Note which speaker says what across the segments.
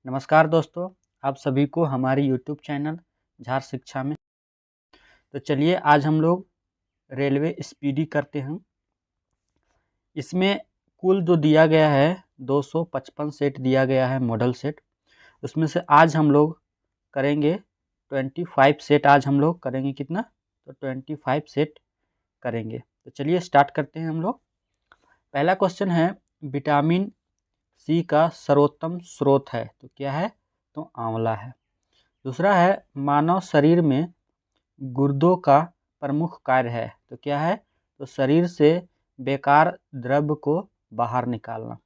Speaker 1: नमस्कार दोस्तों, आप सभी को हमारी यूट्यूब चैनल झार शिक्षा में। तो चलिए आज हम लोग रेलवे स्पीडी करते हैं। इसमें कुल जो दिया गया है 255 सेट दिया गया है मॉडल सेट। उसमें से आज हम लोग करेंगे 25 सेट। आज हम लोग करेंगे कितना? तो 25 सेट करेंगे। तो चलिए स्टार्ट करते हैं हम लोग। पहला क्वेश्चन है, विटामिन सी का सर्वोत्तम स्रोत है तो क्या है? तो आंवला है। दूसरा है, मानव शरीर में गुर्दों का प्रमुख कार्य है तो क्या है? तो शरीर से बेकार द्रव्य को बाहर निकालना।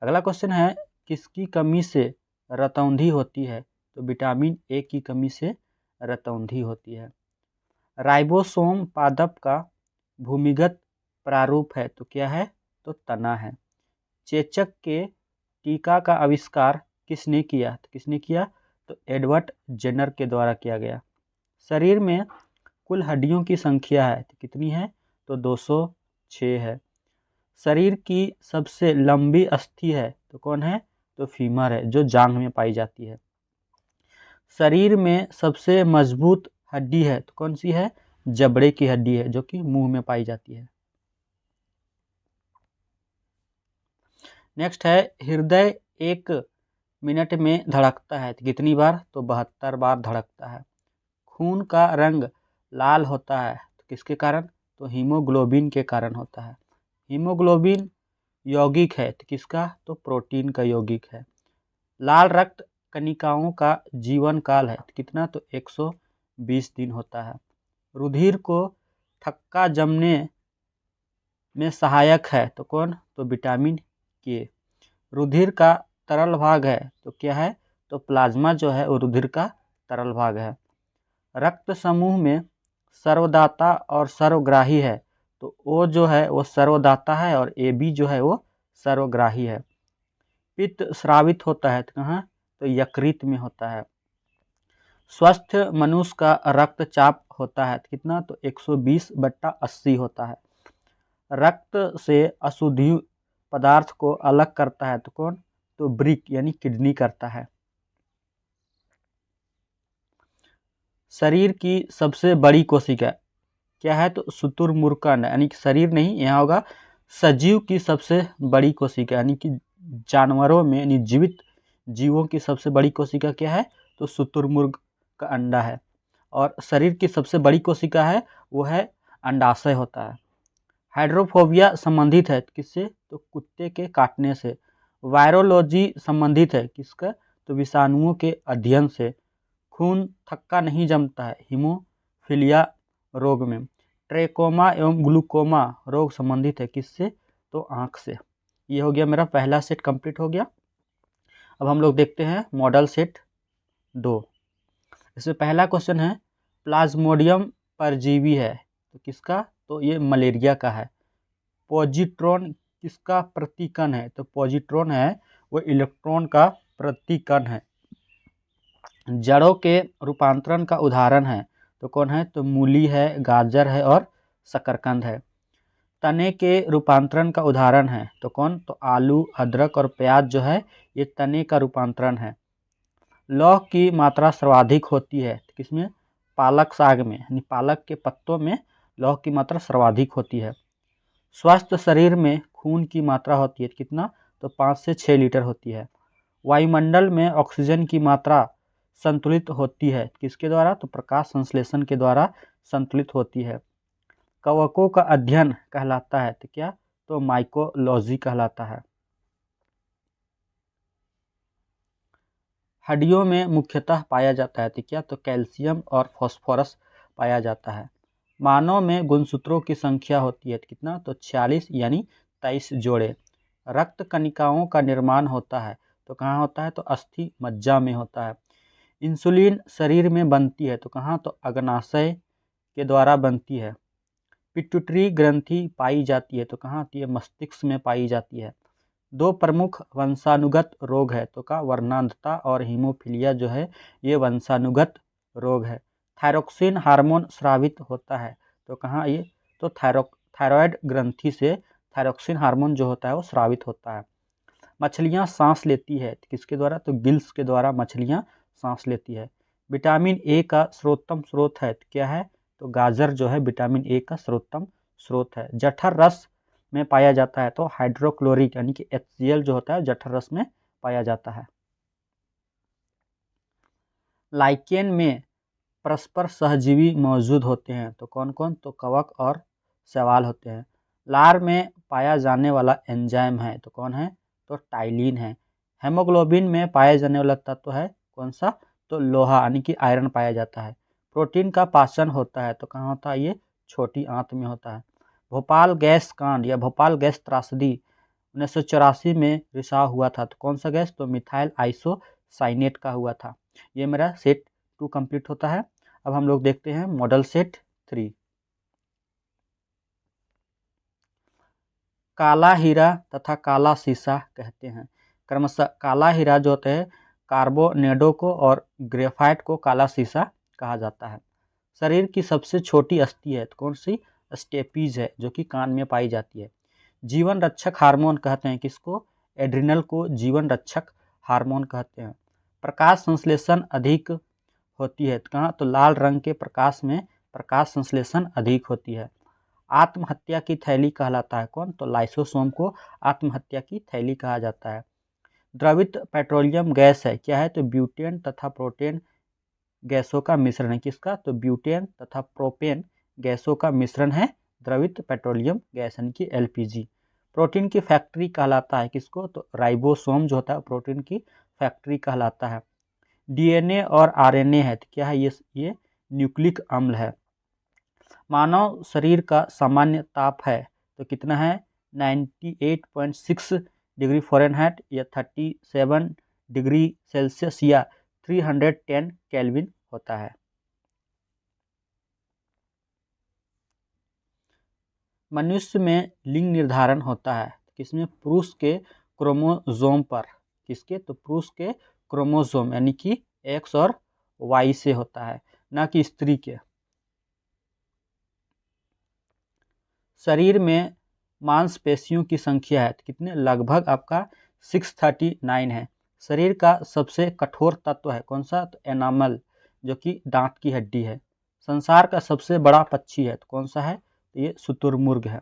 Speaker 1: अगला क्वेश्चन है, किसकी कमी से रतौंधी होती है? तो विटामिन ए की कमी से रतौंधी होती है। राइबोसोम पादप का भूमिगत प्रारूप है तो क्या है? तो तना है। चेचक के टीका का आविष्कार किसने किया? तो किसने किया? तो एडवर्ड जेनर के द्वारा किया गया। शरीर में कुल हड्डियों की संख्या है तो कितनी है? तो 206 है। शरीर की सबसे लंबी अस्थि है तो कौन है? तो फीमर है, जो जांघ में पाई जाती है। शरीर में सबसे मजबूत हड्डी है तो कौन सी है? जबड़े की हड्डी है, जो कि मुंह में पाई जाती है। नेक्स्ट है, हृदय 1 मिनट में धड़कता है तो कितनी बार? तो 72 बार धड़कता है। खून का रंग लाल होता है तो किसके कारण? तो हीमोग्लोबिन के कारण होता है। हीमोग्लोबिन यौगिक है तो किसका? तो प्रोटीन का यौगिक है। लाल रक्त कणिकाओं का जीवन काल है तो कितना? तो 120 दिन होता है। रुधिर को थक्का जमने में सहायक है तो कौन? तो विटामिन के। रुधिर का तरल भाग है तो क्या है? तो प्लाज्मा जो है वो रुधिर का तरल भाग है। रक्त समूह में सर्वदाता और सर्वग्राही है तो ओ जो है वो सर्वदाता है और ए बी जो है वो सर्वग्राही है। पित्त स्रावित होता है तो कहाँ? तो यकृत में होता है। स्वस्थ मनुष्य का रक्तचाप होता है तो कितना? तो 120/80 होता है। रक्त से अशुद्धि पदार्थ को अलग करता है तो कौन? तो ब्रिक यानी किडनी करता है। शरीर की सबसे बड़ी कोशिका क्या है? तो शुतुरमुर्ग यानी कि शरीर नहीं, यहाँ होगा सजीव की सबसे बड़ी कोशिका, यानी कि जानवरों में यानी जीवित जीवों की सबसे बड़ी कोशिका क्या है? तो शुतुरमुर्ग का अंडा है। और शरीर की सबसे बड़ी कोशिका है वो है अंडाशय होता है। हाइड्रोफोबिया संबंधित है किससे? तो कुत्ते के काटने से। वायरोलॉजी संबंधित है किसका? तो विषाणुओं के अध्ययन से। खून थक्का नहीं जमता है हीमोफीलिया रोग में। ट्रेकोमा एवं ग्लूकोमा रोग संबंधित है किससे? तो आँख से। ये हो गया मेरा पहला सेट कंप्लीट हो गया। अब हम लोग देखते हैं मॉडल सेट 2। इसमें पहला क्वेश्चन है, प्लाज्मोडियम परजीवी है तो किसका? तो ये मलेरिया का है। पॉजिट्रॉन किसका प्रतिकण है? तो पॉजिट्रॉन है वो इलेक्ट्रॉन का प्रतिकण है। जड़ों के रूपांतरण का उदाहरण है तो कौन है? तो मूली है, गाजर है और शकरकंद है। तने के रूपांतरण का उदाहरण है तो कौन? तो आलू, अदरक और प्याज जो है ये तने का रूपांतरण है। लौह की मात्रा सर्वाधिक होती है किसमें? पालक साग में, यानी पालक के पत्तों में लौह की मात्रा सर्वाधिक होती है। स्वस्थ शरीर में खून की मात्रा होती है कितना? तो 5 से 6 लीटर होती है। वायुमंडल में ऑक्सीजन की मात्रा संतुलित होती है किसके द्वारा? तो प्रकाश संश्लेषण के द्वारा संतुलित होती है। कवकों का अध्ययन कहलाता है तो क्या? तो माइकोलॉजी कहलाता है। हड्डियों में मुख्यतः पाया जाता है तो क्या? तो कैल्शियम और फास्फोरस पाया जाता है। मानव में गुणसूत्रों की संख्या होती है कितना? तो 46 यानी 23 जोड़े। रक्त कणिकाओं का निर्माण होता है तो कहाँ होता है? तो अस्थि मज्जा में होता है। इंसुलिन शरीर में बनती है तो कहाँ? तो अग्नाशय के द्वारा बनती है। पिट्यूटरी ग्रंथि पाई जाती है तो कहाँ? तो ये मस्तिष्क में पाई जाती है। 2 प्रमुख वंशानुगत रोग है तो का वर्णांधता और हीमोफीलिया जो है ये वंशानुगत रोग है। थायरोक्सिन हार्मोन स्रावित होता है तो कहाँ? ये तो थायराइड ग्रंथि से थायरोक्सिन हार्मोन जो होता है वो स्रावित होता है। मछलियाँ सांस लेती है किसके द्वारा, तो गिल्स के द्वारा मछलियाँ सांस लेती है। विटामिन ए का सर्वोत्तम स्रोत है तो क्या है, तो गाजर जो है विटामिन ए का सर्वोत्तम स्रोत है। जठर रस में पाया जाता है तो हाइड्रोक्लोरिक यानी कि HCl जो होता है जठर रस में पाया जाता है। लाइकेन में परस्पर सहजीवी मौजूद होते हैं तो कौन कौन, तो कवक और शैवाल होते हैं। लार में पाया जाने वाला एंजाइम है तो कौन है, तो टाइलिन है। हेमोग्लोबिन में पाया जाने वाला तत्व है कौन सा, तो लोहा यानी कि आयरन पाया जाता है। प्रोटीन का पाचन होता है तो कहाँ होता है, ये छोटी आंत में होता है। भोपाल गैस कांड या भोपाल गैस त्रासदी 1984 में रिसाव हुआ था तो कौन सा गैस, तो मिथाइल आइसोसाइनेट का हुआ था। ये मेरा सेट 2 कंप्लीट होता है। अब हम लोग देखते हैं मॉडल सेट 3। काला हीरा तथा काला सीसा कहते हैं। क्रमशः काला हीरा जो होते हैं कार्बोनेडो को और ग्रेफाइट को काला सीसा कहा जाता है। शरीर की सबसे छोटी अस्थि है तो कौन सी, स्टेपीज है जो कि कान में पाई जाती है। जीवन रक्षक हार्मोन कहते हैं किसको, एड्रिनल को जीवन रक्षक हार्मोन कहते हैं। प्रकाश संश्लेषण अधिक होती है तो कहाँ, तो लाल रंग के प्रकाश में प्रकाश संश्लेषण अधिक होती है। आत्महत्या की थैली कहलाता है कौन, तो लाइसोसोम को आत्महत्या की थैली कहा जाता है। द्रवित पेट्रोलियम गैस है क्या है, तो ब्यूटेन तथा प्रोटेन गैसों का मिश्रण है किसका, तो ब्यूटेन तथा प्रोपेन गैसों का मिश्रण है द्रवित पेट्रोलियम गैस यानी कि LPG। प्रोटीन की फैक्ट्री कहलाता है किसको, तो राइबोसोम जो होता है प्रोटीन की फैक्ट्री कहलाता है। DNA और RNA है तो क्या है, ये न्यूक्लिक अम्ल है। मानव शरीर का सामान्य ताप है तो कितना है, 98.6 डिग्री फ़ारेनहाइट या 37 डिग्री सेल्सियस या 310 केल्विन होता है। मनुष्य में लिंग निर्धारण होता है किसमें, पुरुष के क्रोमोसोम पर, किसके, तो पुरुष के क्रोमोसोम यानी कि X और Y से होता है, न कि स्त्री के। शरीर में मांसपेशियों की संख्या है तो कितने, लगभग आपका 639 है। शरीर का सबसे कठोर तत्व है कौन सा, तो एनामल जो कि दांत की हड्डी है। संसार का सबसे बड़ा पक्षी है तो कौन सा है, तो ये शुतुरमुर्ग है।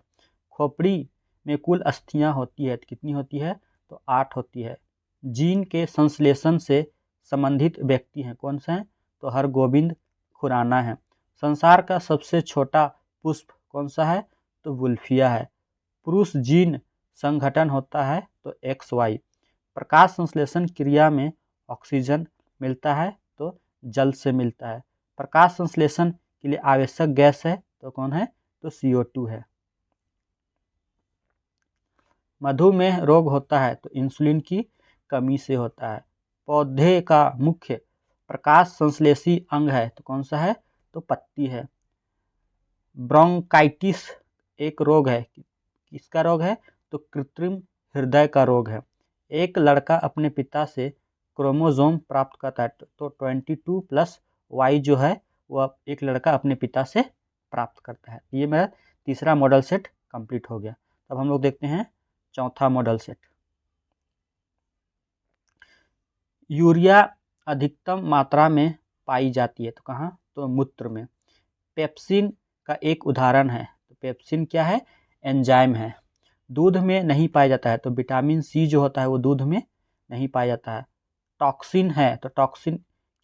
Speaker 1: खोपड़ी में कुल अस्थियां होती है तो कितनी होती है, तो 8 होती है। जीन के संश्लेषण से संबंधित व्यक्ति हैं कौन से हैं, तो हरगोविंद खुराना है। संसार का सबसे छोटा पुष्प कौन सा है, तो वुल्फिया है। पुरुष जीन संगठन होता है तो XY। प्रकाश संश्लेषण क्रिया में ऑक्सीजन मिलता है तो जल से मिलता है। प्रकाश संश्लेषण के लिए आवश्यक गैस है तो कौन है, तो CO2 है। मधुमेह रोग होता है तो इंसुलिन की कमी से होता है। पौधे का मुख्य प्रकाश संश्लेषी अंग है तो कौन सा है, तो पत्ती है। ब्रोंकाइटिस एक रोग है, किसका रोग है, तो कृत्रिम हृदय का रोग है। एक लड़का अपने पिता से क्रोमोसोम प्राप्त करता है तो 22+Y जो है वह एक लड़का अपने पिता से प्राप्त करता है। ये मेरा तीसरा मॉडल सेट कंप्लीट हो गया। अब हम लोग देखते हैं चौथा मॉडल सेट। यूरिया अधिकतम मात्रा में पाई जाती है तो कहाँ, तो मूत्र में। पेप्सिन का एक उदाहरण है तो पेप्सिन क्या है, एंजाइम है। दूध में नहीं पाया जाता है तो विटामिन C जो होता है वो दूध में नहीं पाया जाता है। टॉक्सिन है तो टॉक्सिन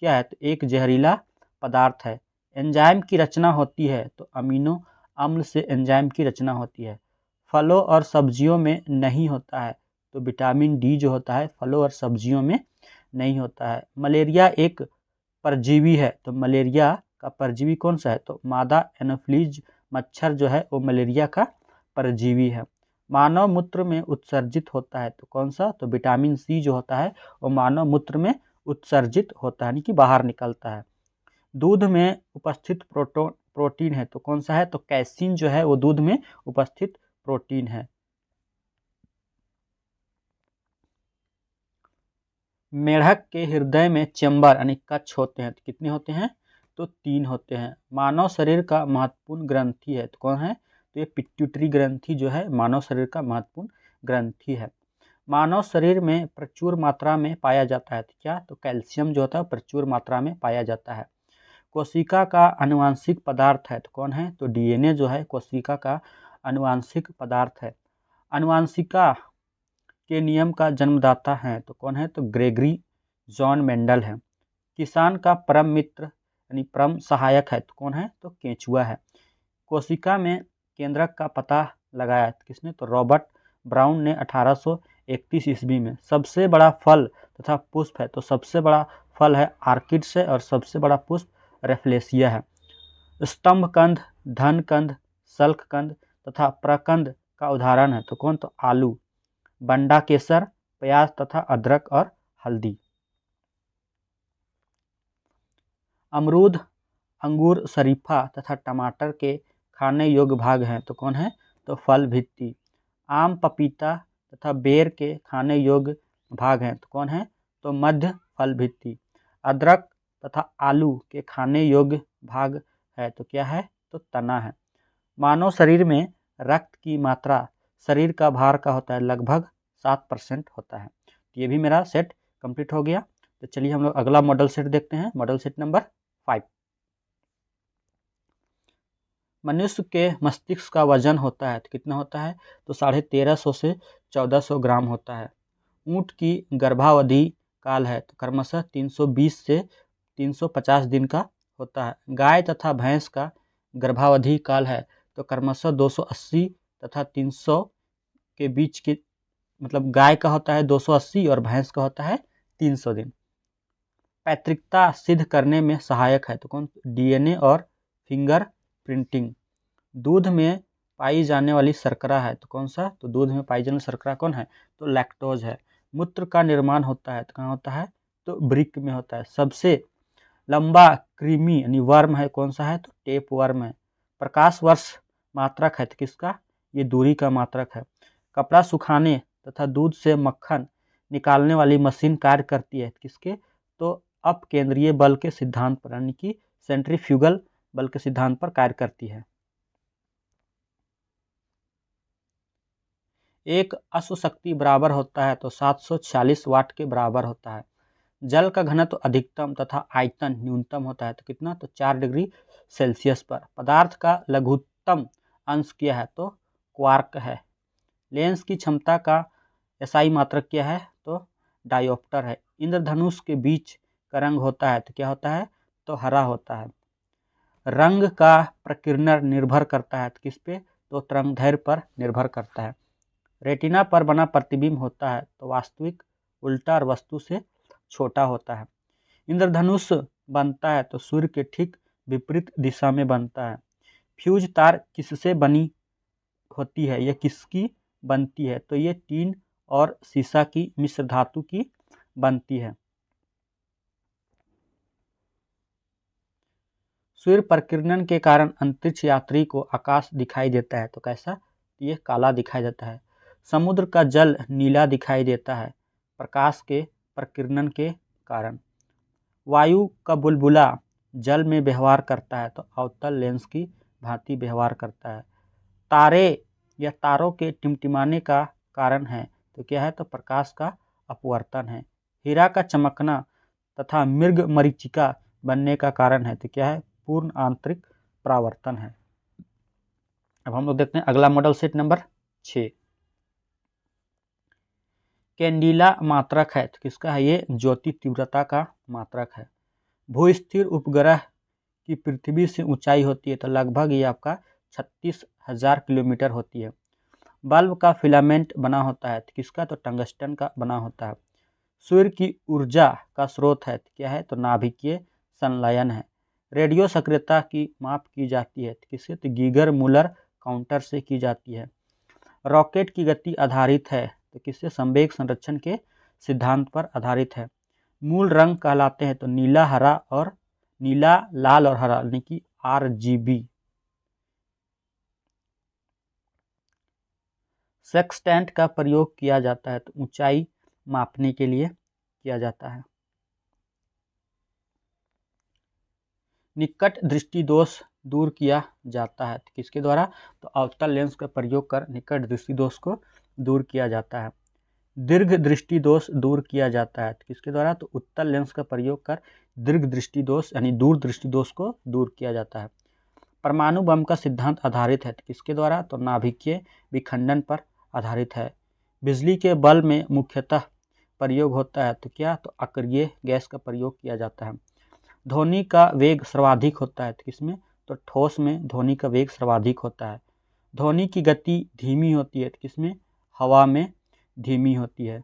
Speaker 1: क्या है, तो एक जहरीला पदार्थ है। एंजाइम की रचना होती है तो अमीनो अम्ल से एंजाइम की रचना होती है। फलों और सब्जियों में नहीं होता है तो विटामिन D जो होता है फलों और सब्जियों में नहीं होता है। मलेरिया एक परजीवी है तो मलेरिया का परजीवी कौन सा है, तो मादा एनोफ्लीज मच्छर जो है वो मलेरिया का परजीवी है। मानव मूत्र में उत्सर्जित होता है तो कौन सा, तो विटामिन C जो होता है वो मानव मूत्र में उत्सर्जित होता है यानी कि बाहर निकलता है। दूध में उपस्थित प्रोटीन है तो कौन सा है, तो कैसीन जो है वो दूध में उपस्थित प्रोटीन है। मेढक के हृदय में चेंबर यानी कक्ष होते हैं तो कितने होते हैं, तो 3 होते हैं। मानव शरीर का महत्वपूर्ण ग्रंथि है तो कौन है, तो ये पिट्यूटरी ग्रंथि जो है मानव शरीर का महत्वपूर्ण ग्रंथि है। मानव शरीर में प्रचुर मात्रा में पाया जाता है, तो क्या, तो कैल्शियम जो होता है प्रचुर मात्रा में पाया जाता है। कोशिका का आनुवांशिक पदार्थ है, तो कौन है, तो डीएनए जो है कोशिका का आनुवांशिक पदार्थ है। आनुवांशिका के नियम का जन्मदाता है, तो कौन है, तो ग्रेगरी जॉन मेंडल है। किसान का परम मित्र यानी परम सहायक है, तो कौन है, तो केंचुआ है। कोशिका में केंद्रक का पता लगाया किसने, तो रॉबर्ट ब्राउन ने 1831 ईस्वी में। सबसे बड़ा फल तथा पुष्प है, तो सबसे बड़ा फल है आर्किड से और सबसे बड़ा पुष्प रेफ्लेसिया है। स्तंभकंद, धनकंद, सल्ककंद तथा प्रकंद का उदाहरण है, तो कौन, तो आलू, बंडा केसर, प्याज तथा अदरक और हल्दी। अमरूद, अंगूर, शरीफा तथा टमाटर के खाने योग्य भाग हैं, तो कौन है, तो फल भित्ति। आम, पपीता तथा बेर के खाने योग्य भाग हैं, तो कौन है, तो मध्य फल भित्ति। अदरक तथा आलू के खाने योग्य भाग है, तो क्या है, तो तना है। मानव शरीर में रक्त की मात्रा शरीर का भार का होता है लगभग 7% होता है। तो ये भी मेरा सेट कंप्लीट हो गया। तो चलिए हम लोग अगला मॉडल सेट देखते हैं, मॉडल सेट नंबर 5। मनुष्य के मस्तिष्क का वजन होता है, तो कितना होता है, तो 1350 से 1400 ग्राम होता है। ऊँट की गर्भावधि काल है, तो क्रमशः 320 से 350 दिन का होता है। गाय तथा भैंस का गर्भावधि काल है, तो क्रमशः 280 तथा 300 के बीच के, मतलब गाय का होता है 280 और भैंस का होता है 300 दिन। पैतृकता सिद्ध करने में सहायक है, तो कौन, डीएनए और फिंगर प्रिंटिंग। दूध में पाई जाने वाली शर्करा है, तो कौन सा, तो दूध में पाई जाने वाली शर्करा कौन है, तो लैक्टोज है। मूत्र का निर्माण होता है, तो कहाँ होता है, तो वृक्क में होता है। सबसे लंबा कृमि यानी वर्म है, कौन सा है, तो टेप वर्म है। प्रकाश वर्ष मात्रक है, तो किसका, ये दूरी का मात्रक है। कपड़ा सुखाने तथा दूध से मक्खन निकालने वाली मशीन कार्य करती है किसके, तो अपकेंद्रीय बल के सिद्धांत पर यानी कि सेंट्रीफ्यूगल बल के सिद्धांत पर कार्य करती है। एक अश्व शक्ति बराबर होता है, तो 746 वाट के बराबर होता है। जल का घनत्व अधिकतम तथा आयतन न्यूनतम होता है, तो कितना, तो 4 डिग्री सेल्सियस पर। पदार्थ का लघुत्तम अंश क्या है, तो क्वार्क है। लेंस की क्षमता का एसआई मात्रक क्या है, तो डायोप्टर है। इंद्रधनुष के बीच का रंग होता है, तो क्या होता है, तो हरा होता है। रंग का प्रकीर्णन निर्भर करता है, तो किस पे, तो तरंगदैर्घ्य पर निर्भर करता है। रेटिना पर बना प्रतिबिंब होता है, तो वास्तविक उल्टा और वस्तु से छोटा होता है। इंद्रधनुष बनता है, तो सूर्य के ठीक विपरीत दिशा में बनता है। फ्यूज तार किससे बनी होती है, यह किसकी बनती है, तो ये टीन और सीसा की मिश्र धातु की बनती है। सूर्य प्रकीर्णन के कारण अंतरिक्ष यात्री को आकाश दिखाई देता है, तो कैसा, ये काला दिखाई देता है। समुद्र का जल नीला दिखाई देता है प्रकाश के प्रकीर्णन के कारण। वायु का बुलबुला जल में व्यवहार करता है, तो अवतल लेंस की भांति व्यवहार करता है। तारे या तारों के टिमटिमाने का कारण है, तो क्या है, तो प्रकाश का अपवर्तन है। हीरा का चमकना तथा मृग मरीचिका बनने का कारण है, तो क्या है, पूर्ण आंतरिक परावर्तन है। अब हम लोग देखते हैं अगला मॉडल सेट नंबर 6। कैंडिला मात्रक है, तो किसका है, ये ज्योति तीव्रता का मात्रक है। भूस्थिर उपग्रह की पृथ्वी से ऊंचाई होती है, तो लगभग ये आपका 36,000 किलोमीटर होती है। बल्ब का फिलामेंट बना होता है, तो किसका, तो टंगस्टन का बना होता है। सूर्य की ऊर्जा का स्रोत है, तो क्या है, तो नाभिकीय संलयन है। रेडियो सक्रियता की माप की जाती है, तो किससे, तो गीगर मुलर काउंटर से की जाती है। रॉकेट की गति आधारित है, तो किससे, संवेग संरक्षण के सिद्धांत पर आधारित है। मूल रंग कहलाते हैं, तो नीला, हरा और नीला, लाल और हरा यानी कि RGB। सेक्सटेंट का प्रयोग किया जाता है, तो ऊंचाई मापने के लिए किया जाता है। निकट दृष्टि दोष दूर किया जाता है, तो किसके द्वारा, तो अवतल लेंस का प्रयोग कर निकट दृष्टि दोष को दूर किया जाता है। दीर्घ दृष्टि दोष दूर किया जाता है किसके द्वारा, तो उत्तल लेंस का प्रयोग कर दीर्घ दृष्टि दोष यानी दूर दृष्टि दोष को दूर किया जाता है। परमाणु बम का सिद्धांत आधारित है किसके द्वारा, तो नाभिकीय विखंडन पर आधारित है। बिजली के बल्ब में मुख्यतः प्रयोग होता है तो क्या, तो अक्रिय गैस का प्रयोग किया जाता है। ध्वनि का वेग सर्वाधिक होता है किसमें, तो ठोस में ध्वनि का वेग सर्वाधिक होता है। ध्वनि की गति धीमी होती है किसमें, हवा में धीमी होती है।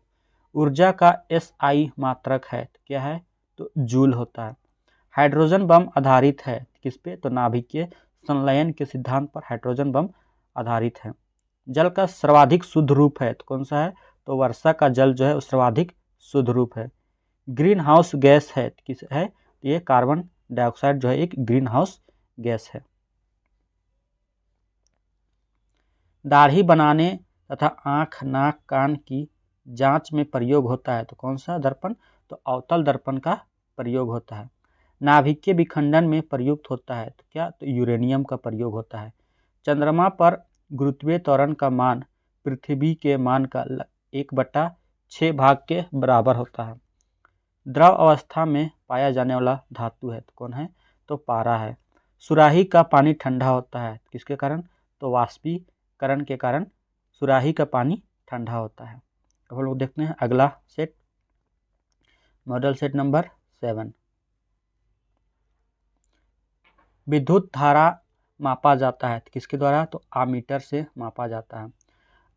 Speaker 1: ऊर्जा का SI मात्रक है तो क्या है, तो जूल होता है। हाइड्रोजन बम आधारित है किस पे, तो नाभिकीय संलयन के सिद्धांत पर हाइड्रोजन बम आधारित है। जल का सर्वाधिक शुद्ध रूप है तो कौन सा है, तो वर्षा का जल जो है वो सर्वाधिक शुद्ध रूप है। ग्रीन हाउस गैस है किस है, ये कार्बन डाइऑक्साइड जो है एक ग्रीन हाउस गैस है। दाढ़ी बनाने तथा आँख नाक कान की जांच में प्रयोग होता है तो कौन सा दर्पण, तो अवतल दर्पण का प्रयोग होता है। नाभिकीय विखंडन में प्रयुक्त होता है तो क्या, तो यूरेनियम का प्रयोग होता है। चंद्रमा पर गुरुत्वीय त्वरण का मान पृथ्वी के मान का 1/6 भाग के बराबर होता है। द्रव अवस्था में पाया जाने वाला धातु है तो कौन है, तो पारा है। सुराही का पानी ठंडा होता है किसके कारण, तो वाष्पीकरण के कारण सुराही का पानी ठंडा होता है। अब हम लोग देखते हैं अगला सेट, मॉडल सेट नंबर 7। विद्युत धारा मापा जाता है किसके द्वारा, तो आमीटर से मापा जाता है।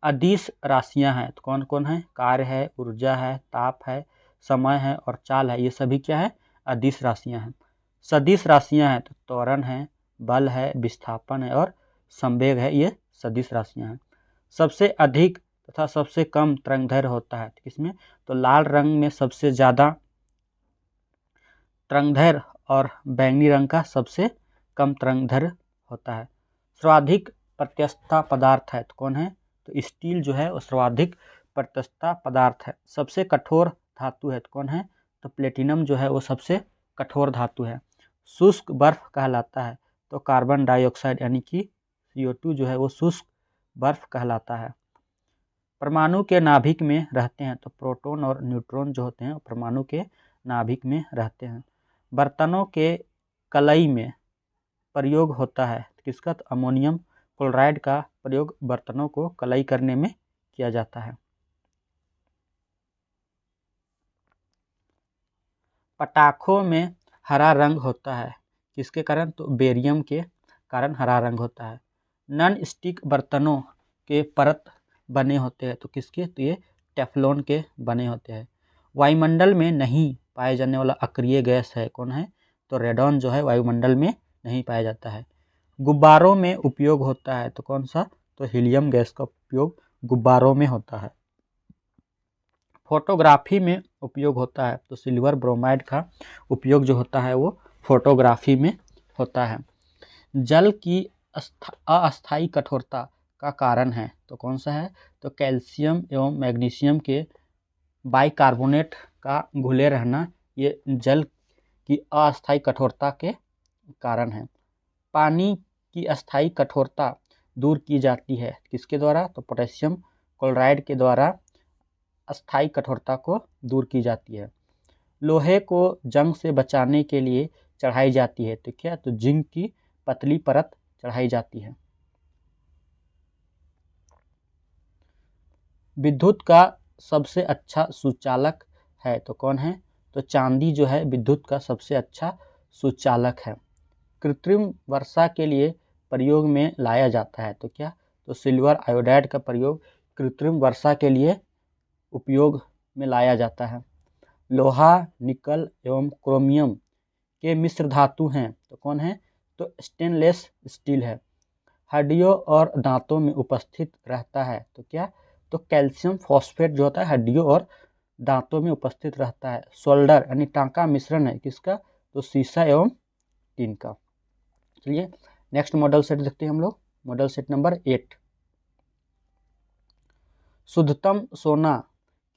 Speaker 1: अदिश राशियां हैं तो कौन कौन है, कार्य है, ऊर्जा है, ताप है, समय है और चाल है, ये सभी क्या है, अदिश राशियां हैं। सदिश राशियां हैं तो त्वरण है, बल है, विस्थापन है और संवेग है, ये सदिश राशियां हैं। सबसे अधिक तथा सबसे कम तरंगदैर्घ्य होता है किसमें, तो लाल रंग में सबसे ज़्यादा तरंगदैर्घ्य और बैंगनी रंग का सबसे कम तरंगदैर्घ्य होता है। सर्वाधिक प्रत्यस्थता पदार्थ है तो कौन है, तो स्टील जो है वो सर्वाधिक प्रत्यस्थता पदार्थ है। सबसे कठोर धातु है तो कौन है, तो प्लेटिनम जो है वो सबसे कठोर धातु है। शुष्क बर्फ कहलाता है तो कार्बन डाइऑक्साइड यानी कि CO2 जो है वो शुष्क बर्फ कहलाता है। परमाणु के नाभिक में रहते हैं तो प्रोटॉन और न्यूट्रॉन जो होते हैं परमाणु के नाभिक में रहते हैं। बर्तनों के कलई में प्रयोग होता है किसका, तो अमोनियम क्लोराइड का प्रयोग बर्तनों को कलई करने में किया जाता है। पटाखों में हरा रंग होता है किसके कारण, तो बेरियम के कारण हरा रंग होता है। नॉन स्टिक बर्तनों के परत बने होते हैं तो किसके, तो ये टेफ्लॉन के बने होते हैं। वायुमंडल में नहीं पाए जाने वाला अक्रिय गैस है कौन है, तो रेडॉन जो है वायुमंडल में नहीं पाया जाता है। गुब्बारों में उपयोग होता है तो कौन सा, तो हीलियम गैस का उपयोग गुब्बारों में होता है। फोटोग्राफी में उपयोग होता है तो सिल्वर ब्रोमाइड का उपयोग जो होता है वो फोटोग्राफी में होता है। जल की अस्थायी कठोरता का कारण है तो कौन सा है, तो कैल्शियम एवं मैग्नीशियम के बाइकार्बोनेट का घुले रहना, ये जल की अस्थायी कठोरता के कारण है। पानी की अस्थायी कठोरता दूर की जाती है किसके द्वारा, तो पोटेशियम क्लोराइड के द्वारा अस्थायी कठोरता को दूर की जाती है। लोहे को जंग से बचाने के लिए चढ़ाई जाती है तो क्या, तो जिंक की पतली परत चढ़ाई जाती है। विद्युत का सबसे अच्छा सुचालक है तो कौन है, तो चांदी जो है विद्युत का सबसे अच्छा सुचालक है। कृत्रिम वर्षा के लिए प्रयोग में लाया जाता है तो क्या, तो सिल्वर आयोडाइड का प्रयोग कृत्रिम वर्षा के लिए उपयोग में लाया जाता है। लोहा, निकल एवं क्रोमियम के मिश्र धातु हैं तो कौन है, तो स्टेनलेस स्टील है। हड्डियों और दांतों में उपस्थित रहता है तो क्या, तो कैल्शियम फॉस्फेट जो होता है हड्डियों और दांतों में उपस्थित रहता है। सोल्डर यानी टांका मिश्रण है किसका, तो सीसा एवं टीन का। चलिए नेक्स्ट मॉडल सेट देखते हैं हम लोग, मॉडल सेट नंबर 8। शुद्धतम सोना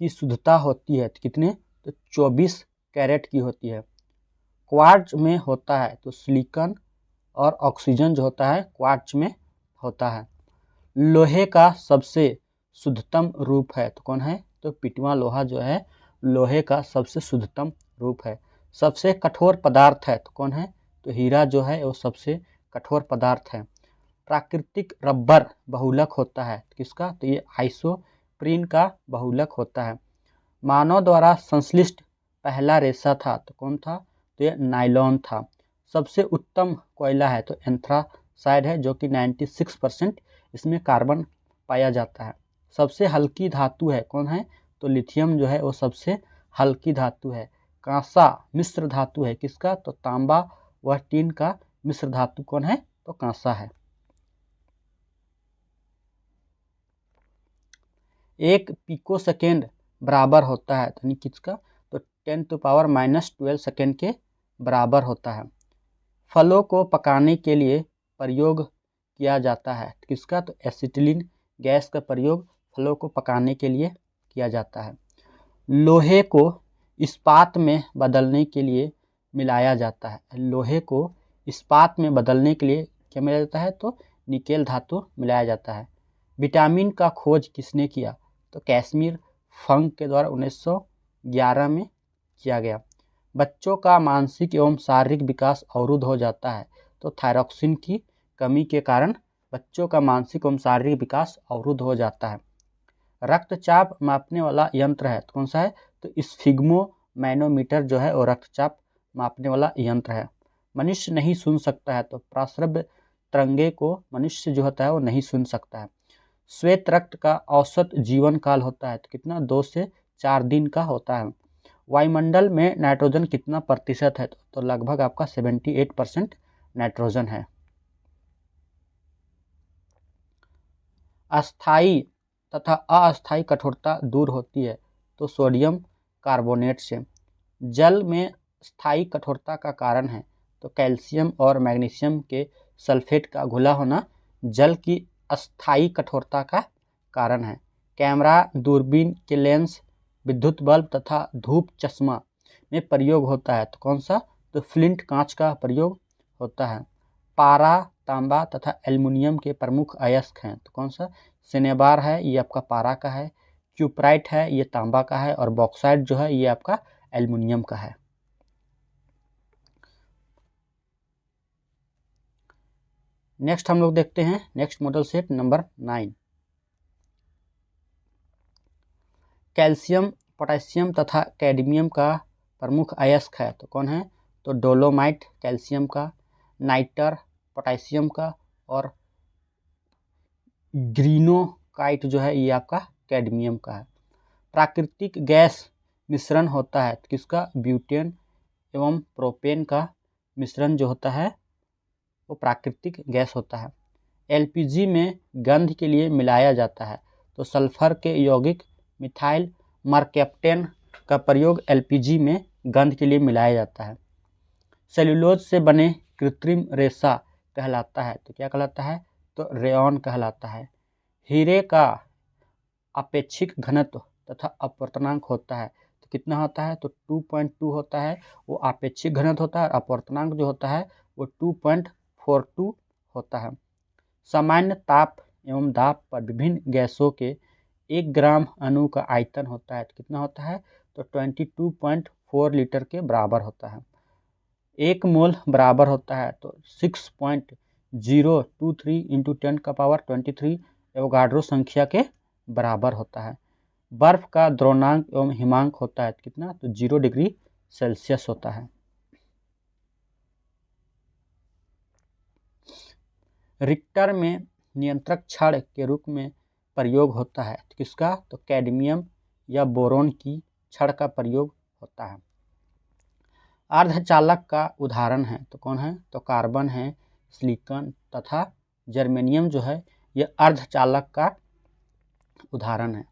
Speaker 1: की शुद्धता होती है कितने, तो 24 कैरेट की होती है। क्वार्ट्ज में होता है तो सिलिकॉन और ऑक्सीजन जो होता है क्वार्ट्ज में होता है। लोहे का सबसे शुद्धतम रूप है तो कौन है, तो पिटवा लोहा जो है लोहे का सबसे शुद्धतम रूप है। सबसे कठोर पदार्थ है तो कौन है, तो हीरा जो है वो सबसे कठोर पदार्थ है। प्राकृतिक रबर बहुलक होता है किसका, तो ये आइसोप्रीन का बहुलक होता है। मानव द्वारा संश्लिष्ट पहला रेशा था तो कौन था, तो ये नायलॉन था। सबसे उत्तम कोयला है तो एंथ्रासाइड है जो कि 96% इसमें कार्बन पाया जाता है। सबसे हल्की धातु है कौन है, तो लिथियम जो है वो सबसे हल्की धातु है। कांसा मिश्र धातु है किसका, तो तांबा व टीन का मिश्र धातु कौन है, तो कांसा है। एक पिको सेकेंड बराबर होता है यानी किसका, तो 10⁻⁻12 सेकेंड के बराबर होता है। फलों को पकाने के लिए प्रयोग किया जाता है किसका, तो एसिटिलीन गैस का प्रयोग फलों को पकाने के लिए किया जाता है। लोहे को इस्पात में बदलने के लिए मिलाया जाता है। लोहे को इस्पात में बदलने के लिए क्या मिलाया जाता है, तो निकेल धातु मिलाया जाता है। विटामिन का खोज किसने किया, तो कैसमीर फंक के द्वारा 1911 में किया गया। बच्चों का मानसिक एवं शारीरिक विकास अवरुद्ध हो जाता है तो थायरॉक्सिन की कमी के कारण बच्चों का मानसिक एवं शारीरिक विकास अवरुद्ध हो जाता है। रक्तचाप मापने वाला यंत्र है तो कौन सा है, तो स्फिग्मोमैनोमीटर जो है वो रक्तचाप मापने वाला यंत्र है। मनुष्य नहीं सुन सकता है तो प्राश्रव्य तरंगे को मनुष्य जो होता है वो नहीं सुन सकता है। श्वेत रक्त का औसत जीवन काल होता है तो कितना, 2 से 4 दिन का होता है। वायुमंडल में नाइट्रोजन कितना प्रतिशत है, तो लगभग आपका 78% नाइट्रोजन है। अस्थाई तथा अस्थाई कठोरता दूर होती है तो सोडियम कार्बोनेट से। जल में स्थायी कठोरता का कारण है तो कैल्शियम और मैग्नीशियम के सल्फेट का घुला होना जल की अस्थायी कठोरता का कारण है। कैमरा, दूरबीन के लेंस, विद्युत बल्ब तथा धूप चश्मा में प्रयोग होता है तो कौन सा, तो फ्लिंट कांच का प्रयोग होता है। पारा, तांबा तथा एल्युमिनियम के प्रमुख अयस्क हैं तो कौन सा, सिनेबार है ये आपका पारा का है, क्यूप्राइट है ये तांबा का है, और बॉक्साइट जो है ये आपका एल्युमिनियम का है। नेक्स्ट हम लोग देखते हैं next model set number 9। Calcium, potassium तथा कैडमियम का प्रमुख अयस्क है तो कौन है, तो डोलोमाइट कैल्शियम का, नाइटर पोटेशियम का, और ग्रीनोकाइट जो है ये आपका कैडमियम का है। प्राकृतिक गैस मिश्रण होता है किसका, ब्यूटेन एवं प्रोपेन का मिश्रण जो होता है वो प्राकृतिक गैस होता है। एलपीजी में गंध के लिए मिलाया जाता है तो सल्फर के यौगिक मिथाइल मरकैप्टेन का प्रयोग एलपीजी में गंध के लिए मिलाया जाता है। सेल्यूलोज से बने कृत्रिम रेशा कहलाता है तो क्या कहलाता है, तो रेयॉन कहलाता है। हीरे का अपेक्षिक घनत्व तथा अपवर्तनांक होता है तो कितना होता है, तो 2.2 होता है, वो अपेक्षिक घनत्व होता है, और अपवर्तनांक जो होता है वो 2.42 होता है। सामान्य ताप एवं दाब पर विभिन्न गैसों के 1 ग्राम अणु का आयतन होता है तो कितना होता है, तो 22.4 लीटर के बराबर होता है। 1 मोल बराबर होता है तो 6.023 × 10⁻23 एवोगाड्रो संख्या के बराबर होता है। बर्फ का द्रवणांक एवं हिमांक होता है तो कितना, तो 0 डिग्री सेल्सियस होता है। रिक्टर में नियंत्रक छड़ के रूप में प्रयोग होता है तो किसका, तो कैडमियम या बोरोन की छड़ का प्रयोग होता है। अर्धचालक का उदाहरण है तो कौन है, तो कार्बन है, सिलिकॉन तथा जर्मेनियम जो है ये अर्धचालक का उदाहरण है।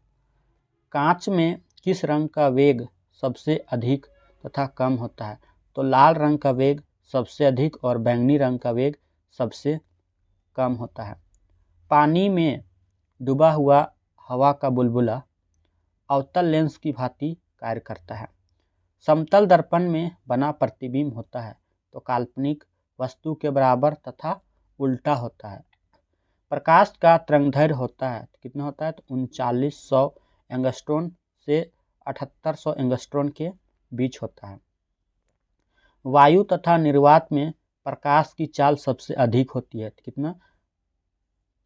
Speaker 1: कांच में किस रंग का वेग सबसे अधिक तथा कम होता है, तो लाल रंग का वेग सबसे अधिक और बैंगनी रंग का वेग सबसे कम होता है। पानी में डूबा हुआ हवा का बुलबुला अवतल लेंस की भांति कार्य करता है। समतल दर्पण में बना प्रतिबिंब होता है तो काल्पनिक वस्तु के बराबर तथा उल्टा होता है। प्रकाश का तरंगदैर्घ्य होता है तो कितना होता है, तो 3900 एंगस्ट्रॉम से 7800 एंगस्ट्रॉन के बीच होता है। वायु तथा निर्वात में प्रकाश की चाल सबसे अधिक होती है, कितना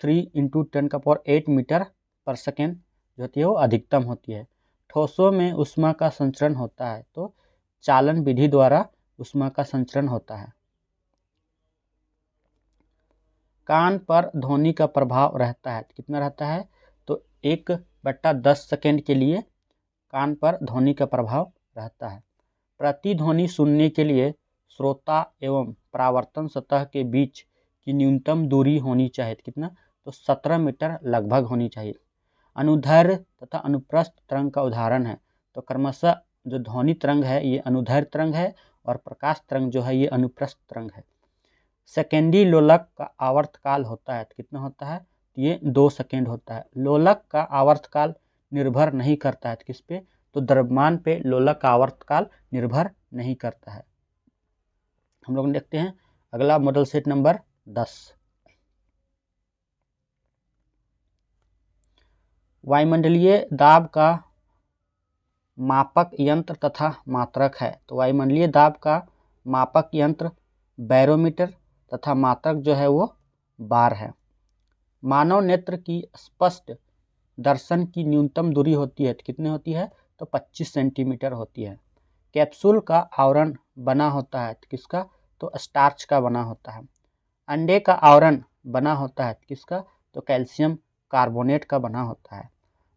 Speaker 1: 3 × 10⁸ मीटर पर सेकेंड जो होती है वो अधिकतम होती है। ठोसों में ऊष्मा का संचरण होता है, तो चालन विधि द्वारा ऊष्मा का संचरण होता है। कान पर ध्वनि का प्रभाव रहता है, कितना रहता है, तो 1/10 सेकेंड के लिए कान पर ध्वनि का प्रभाव रहता है। प्रतिध्वनि सुनने के लिए श्रोता एवं परावर्तन सतह के बीच की न्यूनतम दूरी होनी चाहिए, कितना, तो 17 मीटर लगभग होनी चाहिए। अनुदैर्घ्य तथा अनुप्रस्थ तरंग का उदाहरण है, तो क्रमशः जो ध्वनि तरंग है ये अनुदैर्घ्य तरंग है और प्रकाश तरंग जो है ये अनुप्रस्थ तरंग है। सेकेंडी लोलक का आवर्तकाल होता है, तो कितना होता है, ये 2 सेकेंड होता है। लोलक का आवर्तकाल निर्भर नहीं करता है किस पे, तो द्रव्यमान पे लोलक का आवर्तकाल निर्भर नहीं करता है। हम लोग देखते हैं अगला मॉडल सेट नंबर 10। वायुमंडलीय दाब का मापक यंत्र तथा मात्रक है, तो वायुमंडलीय दाब का मापक यंत्र बैरोमीटर तथा मात्रक जो है वो बार है। मानव नेत्र की स्पष्ट दर्शन की न्यूनतम दूरी होती है, तो कितनी होती है, तो 25 सेंटीमीटर होती है। कैप्सूल का आवरण बना होता है, तो किसका, तो स्टार्च का बना होता है। अंडे का आवरण बना होता है किसका, तो कैल्शियम कार्बोनेट का बना होता है।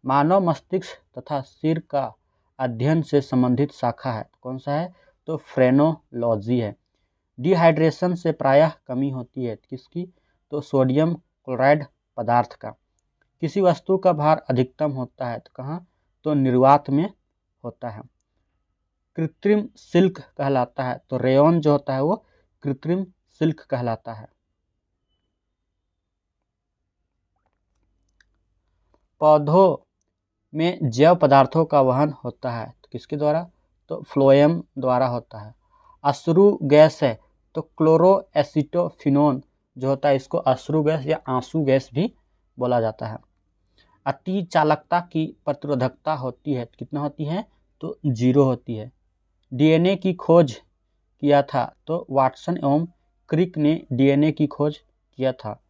Speaker 1: मानव मस्तिष्क तथा सिर का अध्ययन से संबंधित शाखा है, कौन सा है, तो फ्रेनोलॉजी है। डिहाइड्रेशन से प्रायः कमी होती है किसकी, तो सोडियम क्लोराइड पदार्थ का। किसी वस्तु का भार अधिकतम होता है, तो कहाँ, तो निर्वात में होता है। कृत्रिम सिल्क कहलाता है, तो रेयॉन जो होता है वो कृत्रिम सिल्क कहलाता है। पौधों में जैव पदार्थों का वहन होता है, तो किसके द्वारा, तो फ्लोएम द्वारा होता है। अश्रु गैस है, तो क्लोरोएसिटोफिनोन जो होता है इसको अश्रु गैस या आंसू गैस भी बोला जाता है। अति चालकता की प्रतिरोधकता होती है, कितना होती है, तो 0 होती है। डीएनए की खोज किया था, तो वाटसन एवं क्रिक ने डीएनए की खोज किया था।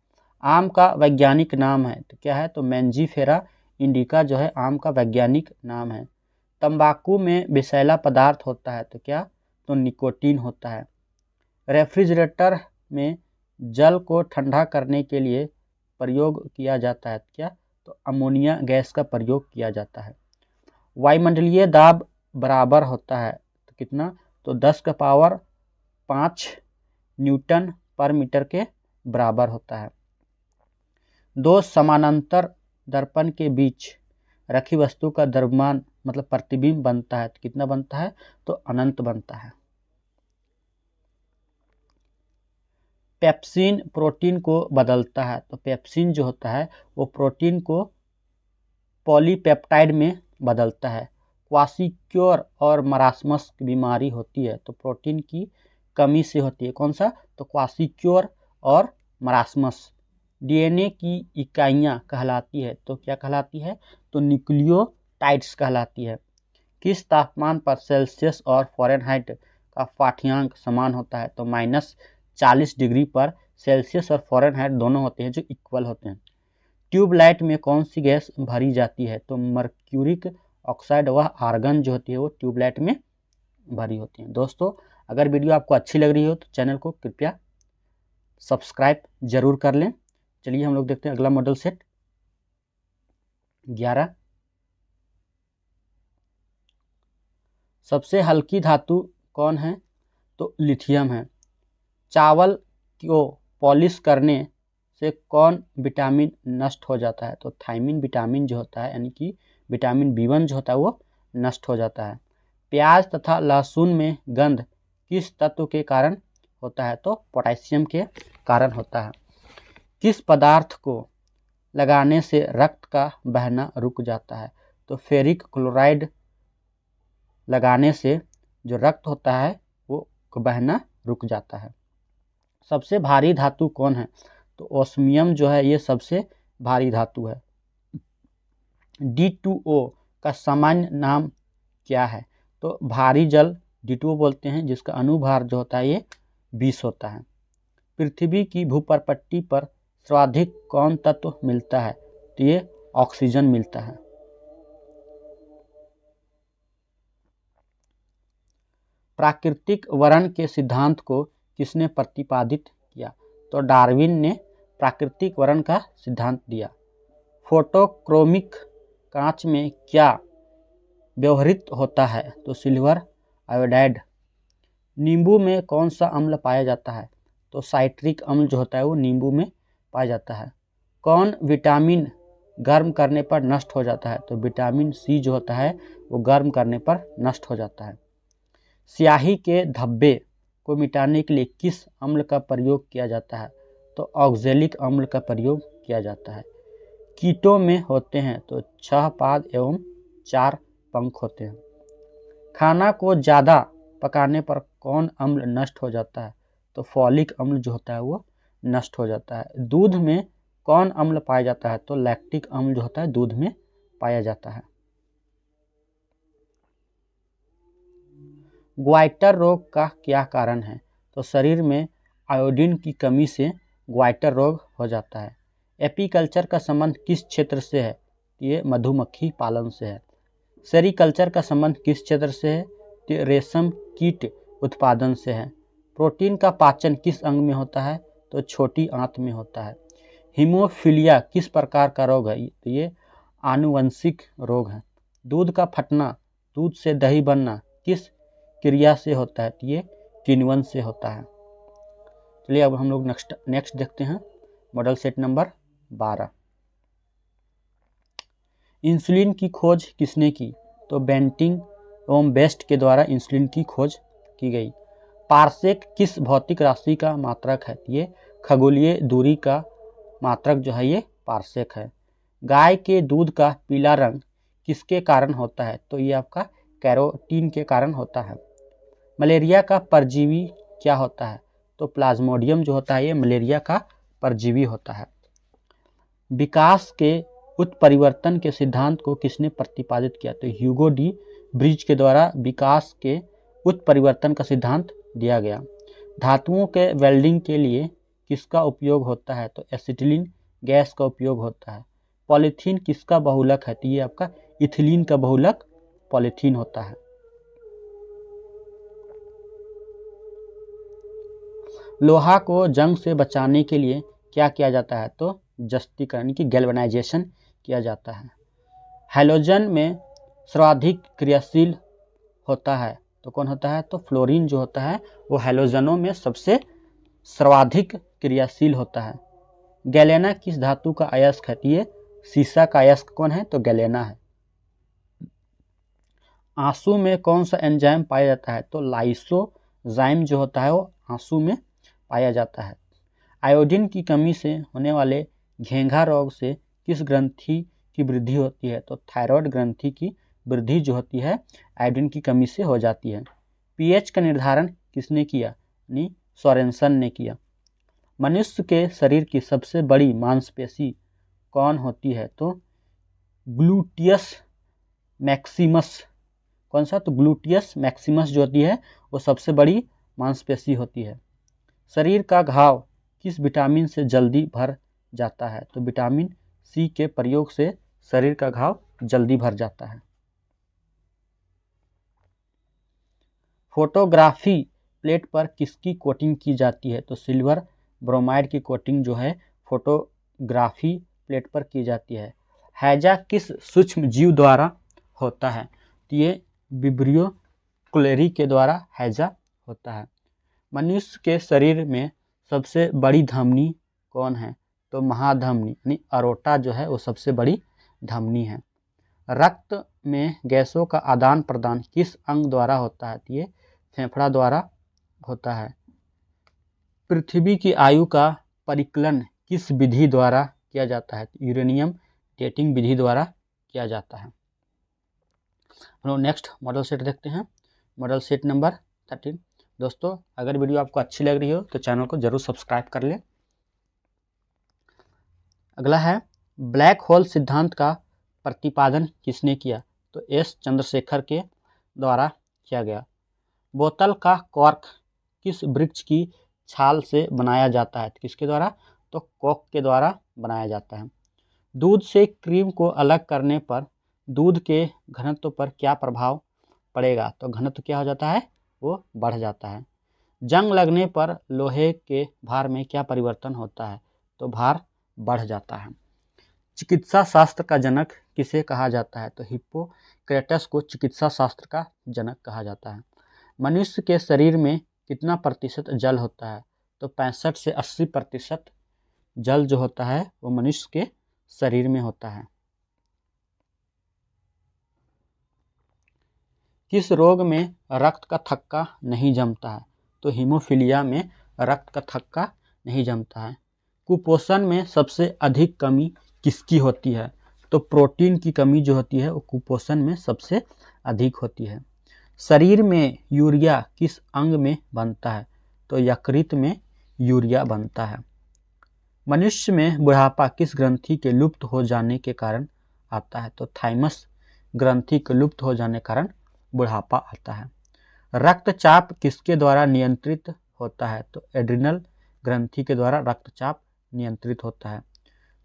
Speaker 1: आम का वैज्ञानिक नाम है, तो क्या है, तो मैंजीफेरा इंडिका जो है आम का वैज्ञानिक नाम है। तंबाकू में विषैला पदार्थ होता है, तो क्या, तो निकोटीन होता है। रेफ्रिजरेटर में जल को ठंडा करने के लिए प्रयोग किया जाता है, क्या, तो अमोनिया गैस का प्रयोग किया जाता है। वायुमंडलीय दाब बराबर होता है, तो कितना, तो 10⁵ न्यूटन पर मीटर के बराबर होता है। दो समानांतर दर्पण के बीच रखी वस्तु का द्रव्यमान मतलब प्रतिबिंब बनता है, तो कितना बनता है, तो अनंत बनता है। पेप्सिन प्रोटीन को बदलता है, तो पेप्सिन जो होता है वो प्रोटीन को पॉलीपेप्टाइड में बदलता है। क्वासिक्योर और मरासमस की बीमारी होती है, तो प्रोटीन की कमी से होती है, कौन सा, तो क्वासिक्योर और मरासमस। डीएनए की इकाइयाँ कहलाती है, तो क्या कहलाती है, तो न्यूक्लियोटाइड्स कहलाती है। किस तापमान पर सेल्सियस और फ़ारेनहाइट का पाठ्यांक समान होता है, तो -40 डिग्री पर सेल्सियस और फ़ारेनहाइट दोनों होते हैं जो इक्वल होते हैं। ट्यूबलाइट में कौन सी गैस भरी जाती है, तो मर्क्यूरिक ऑक्साइड व आर्गन जो होती है वो ट्यूबलाइट में भरी होती है। दोस्तों अगर वीडियो आपको अच्छी लग रही हो तो चैनल को कृपया सब्सक्राइब जरूर कर लें। चलिए हम लोग देखते हैं अगला मॉडल सेट 11। सबसे हल्की धातु कौन है, तो लिथियम है। चावल को पॉलिश करने से कौन विटामिन नष्ट हो जाता है, तो थायमिन विटामिन जो होता है यानी कि विटामिन B1 जो होता है वो नष्ट हो जाता है। प्याज तथा लहसुन में गंध किस तत्व के कारण होता है, तो पोटेशियम के कारण होता है। किस पदार्थ को लगाने से रक्त का बहना रुक जाता है, तो फेरिक क्लोराइड लगाने से जो रक्त होता है वो बहना रुक जाता है। सबसे भारी धातु कौन है, तो ओस्मियम जो है ये सबसे भारी धातु है। D2O का सामान्य नाम क्या है? तो भारी जल D2O बोलते हैं, जिसका अनुभार जो होता है ये 20 होता है। पृथ्वी की भूपर्पट्टी पर सर्वाधिक कौन तत्व मिलता है? तो ये ऑक्सीजन मिलता है। प्राकृतिक वर्ण के सिद्धांत को किसने प्रतिपादित किया? तो डार्विन ने प्राकृतिक वर्ण का सिद्धांत दिया। फोटोक्रोमिक कांच में क्या व्यवहृत होता है? तो सिल्वर आयोडाइड। नींबू में कौन सा अम्ल पाया जाता है? तो साइट्रिक अम्ल जो होता है वो नींबू में पाया जाता है। कौन विटामिन गर्म करने पर नष्ट हो जाता है? तो विटामिन सी जो होता है वो गर्म करने पर नष्ट हो जाता है। स्याही के धब्बे को मिटाने के लिए किस अम्ल का प्रयोग किया जाता है? तो ऑक्जेलिक अम्ल का प्रयोग किया जाता है। कीटों में होते हैं तो 6 पाद एवं 4 पंख होते हैं। खाना को ज़्यादा पकाने पर कौन अम्ल नष्ट हो जाता है? तो फॉलिक अम्ल जो होता है वो नष्ट हो जाता है। दूध में कौन अम्ल पाया जाता है? तो लैक्टिक अम्ल जो होता है दूध में पाया जाता है। ग्वाइटर रोग का क्या कारण है? तो शरीर में आयोडीन की कमी से ग्वाइटर रोग हो जाता है। एपीकल्चर का संबंध किस क्षेत्र से है? ये मधुमक्खी पालन से है। सेरीकल्चर का संबंध किस क्षेत्र से है? तो रेशम कीट उत्पादन से है। प्रोटीन का पाचन किस अंग में होता है? तो छोटी आंत में होता है। हीमोफीलिया किस प्रकार का रोग है? तो ये आनुवंशिक रोग है। दूध का फटना, दूध से दही बनना किस क्रिया से होता है? तो ये किण्वन से होता है। चलिए अब हम लोग नेक्स्ट देखते हैं मॉडल सेट नंबर 12। इंसुलिन की खोज किसने की? तो बेंटिंग एवं बेस्ट के द्वारा इंसुलिन की खोज की गई। पारसेक किस भौतिक राशि का मात्रक है? ये खगोलीय दूरी का मात्रक जो है ये पारसेक है। गाय के दूध का पीला रंग किसके कारण होता है? तो ये आपका कैरोटीन के कारण होता है। मलेरिया का परजीवी क्या होता है? तो प्लाज्मोडियम जो होता है ये मलेरिया का परजीवी होता है। विकास के उत्परिवर्तन के सिद्धांत को किसने प्रतिपादित किया? तो ह्यूगो डी ब्रिज के द्वारा विकास के उत्परिवर्तन का सिद्धांत दिया गया। धातुओं के वेल्डिंग के लिए किसका उपयोग होता है? तो एसिटिलीन गैस का उपयोग होता है। पॉलीथीन किसका बहुलक है? तो ये आपका इथिलीन का बहुलक पॉलीथीन होता है। लोहा को जंग से बचाने के लिए क्या किया जाता है? तो जस्तीकरण की गैल्वेनाइजेशन किया जाता है। हैलोजन में सर्वाधिक क्रियाशील होता है तो कौन होता है? तो फ्लोरीन जो होता है वो हैलोजनों में सबसे सर्वाधिक क्रियाशील होता है। गैलेना किस धातु का अयस्क है? ये सीसा का अयस्क कौन है? तो गैलेना है। आंसू में कौन सा एंजाइम पाया जाता है? तो लाइसोजाइम जो होता है वो आंसू में पाया जाता है। आयोडीन की कमी से होने वाले घेंघा रोग से किस ग्रंथि की वृद्धि होती है? तो थायराइड ग्रंथि की वृद्धि जो होती है आयोडीन की कमी से हो जाती है। पीएच का निर्धारण किसने किया? यानी सोरेनसन ने किया। मनुष्य के शरीर की सबसे बड़ी मांसपेशी कौन होती है? तो ग्लूटियस मैक्सिमस। कौन सा? तो ग्लूटियस मैक्सिमस जो होती है वो सबसे बड़ी मांसपेशी होती है। शरीर का घाव किस विटामिन से जल्दी भर जाता है? तो विटामिन सी के प्रयोग से शरीर का घाव जल्दी भर जाता है। फोटोग्राफी प्लेट पर किसकी कोटिंग की जाती है? तो सिल्वर ब्रोमाइड की कोटिंग जो है फोटोग्राफी प्लेट पर की जाती है। हैजा किस सूक्ष्म जीव द्वारा होता है? तो ये विब्रियो क्लेरी के द्वारा हैजा होता है। मनुष्य के शरीर में सबसे बड़ी धमनी कौन है? तो महाधमनी यानी अरोटा जो है वो सबसे बड़ी धमनी है। रक्त में गैसों का आदान प्रदान किस अंग द्वारा होता है? तो ये फेफड़ा द्वारा होता है। पृथ्वी की आयु का परिकलन किस विधि द्वारा किया जाता है? यूरेनियम डेटिंग विधि द्वारा किया जाता है। हम लोग नेक्स्ट मॉडल सेट देखते हैं, मॉडल सेट नंबर 13। दोस्तों अगर वीडियो आपको अच्छी लग रही हो तो चैनल को जरूर सब्सक्राइब कर लें। अगला है ब्लैक होल सिद्धांत का प्रतिपादन किसने किया? तो एस चंद्रशेखर के द्वारा किया गया। बोतल का कॉर्क किस वृक्ष की छाल से बनाया जाता है? किसके द्वारा? तो कोक के द्वारा बनाया जाता है। दूध से क्रीम को अलग करने पर दूध के घनत्व पर क्या प्रभाव पड़ेगा? तो घनत्व क्या हो जाता है? वो बढ़ जाता है। जंग लगने पर लोहे के भार में क्या परिवर्तन होता है? तो भार बढ़ जाता है। चिकित्सा शास्त्र का जनक किसे कहा जाता है? तो हिप्पोक्रेटस को चिकित्सा शास्त्र का जनक कहा जाता है। मनुष्य के शरीर में कितना प्रतिशत जल होता है? तो 65 से 80% जल जो होता है वो मनुष्य के शरीर में होता है। किस रोग में रक्त का थक्का नहीं जमता है? तो हीमोफीलिया में रक्त का थक्का नहीं जमता है। कुपोषण में सबसे अधिक कमी किसकी होती है? तो प्रोटीन की कमी जो होती है वो कुपोषण में सबसे अधिक होती है। शरीर में यूरिया किस अंग में बनता है? तो यकृत में यूरिया बनता है। मनुष्य में बुढ़ापा किस ग्रंथि के लुप्त हो जाने के कारण आता है? तो थाइमस ग्रंथि के लुप्त हो जाने के कारण बुढ़ापा आता है। रक्तचाप किसके द्वारा नियंत्रित होता है? तो एड्रिनल ग्रंथि के द्वारा रक्तचाप नियंत्रित होता है।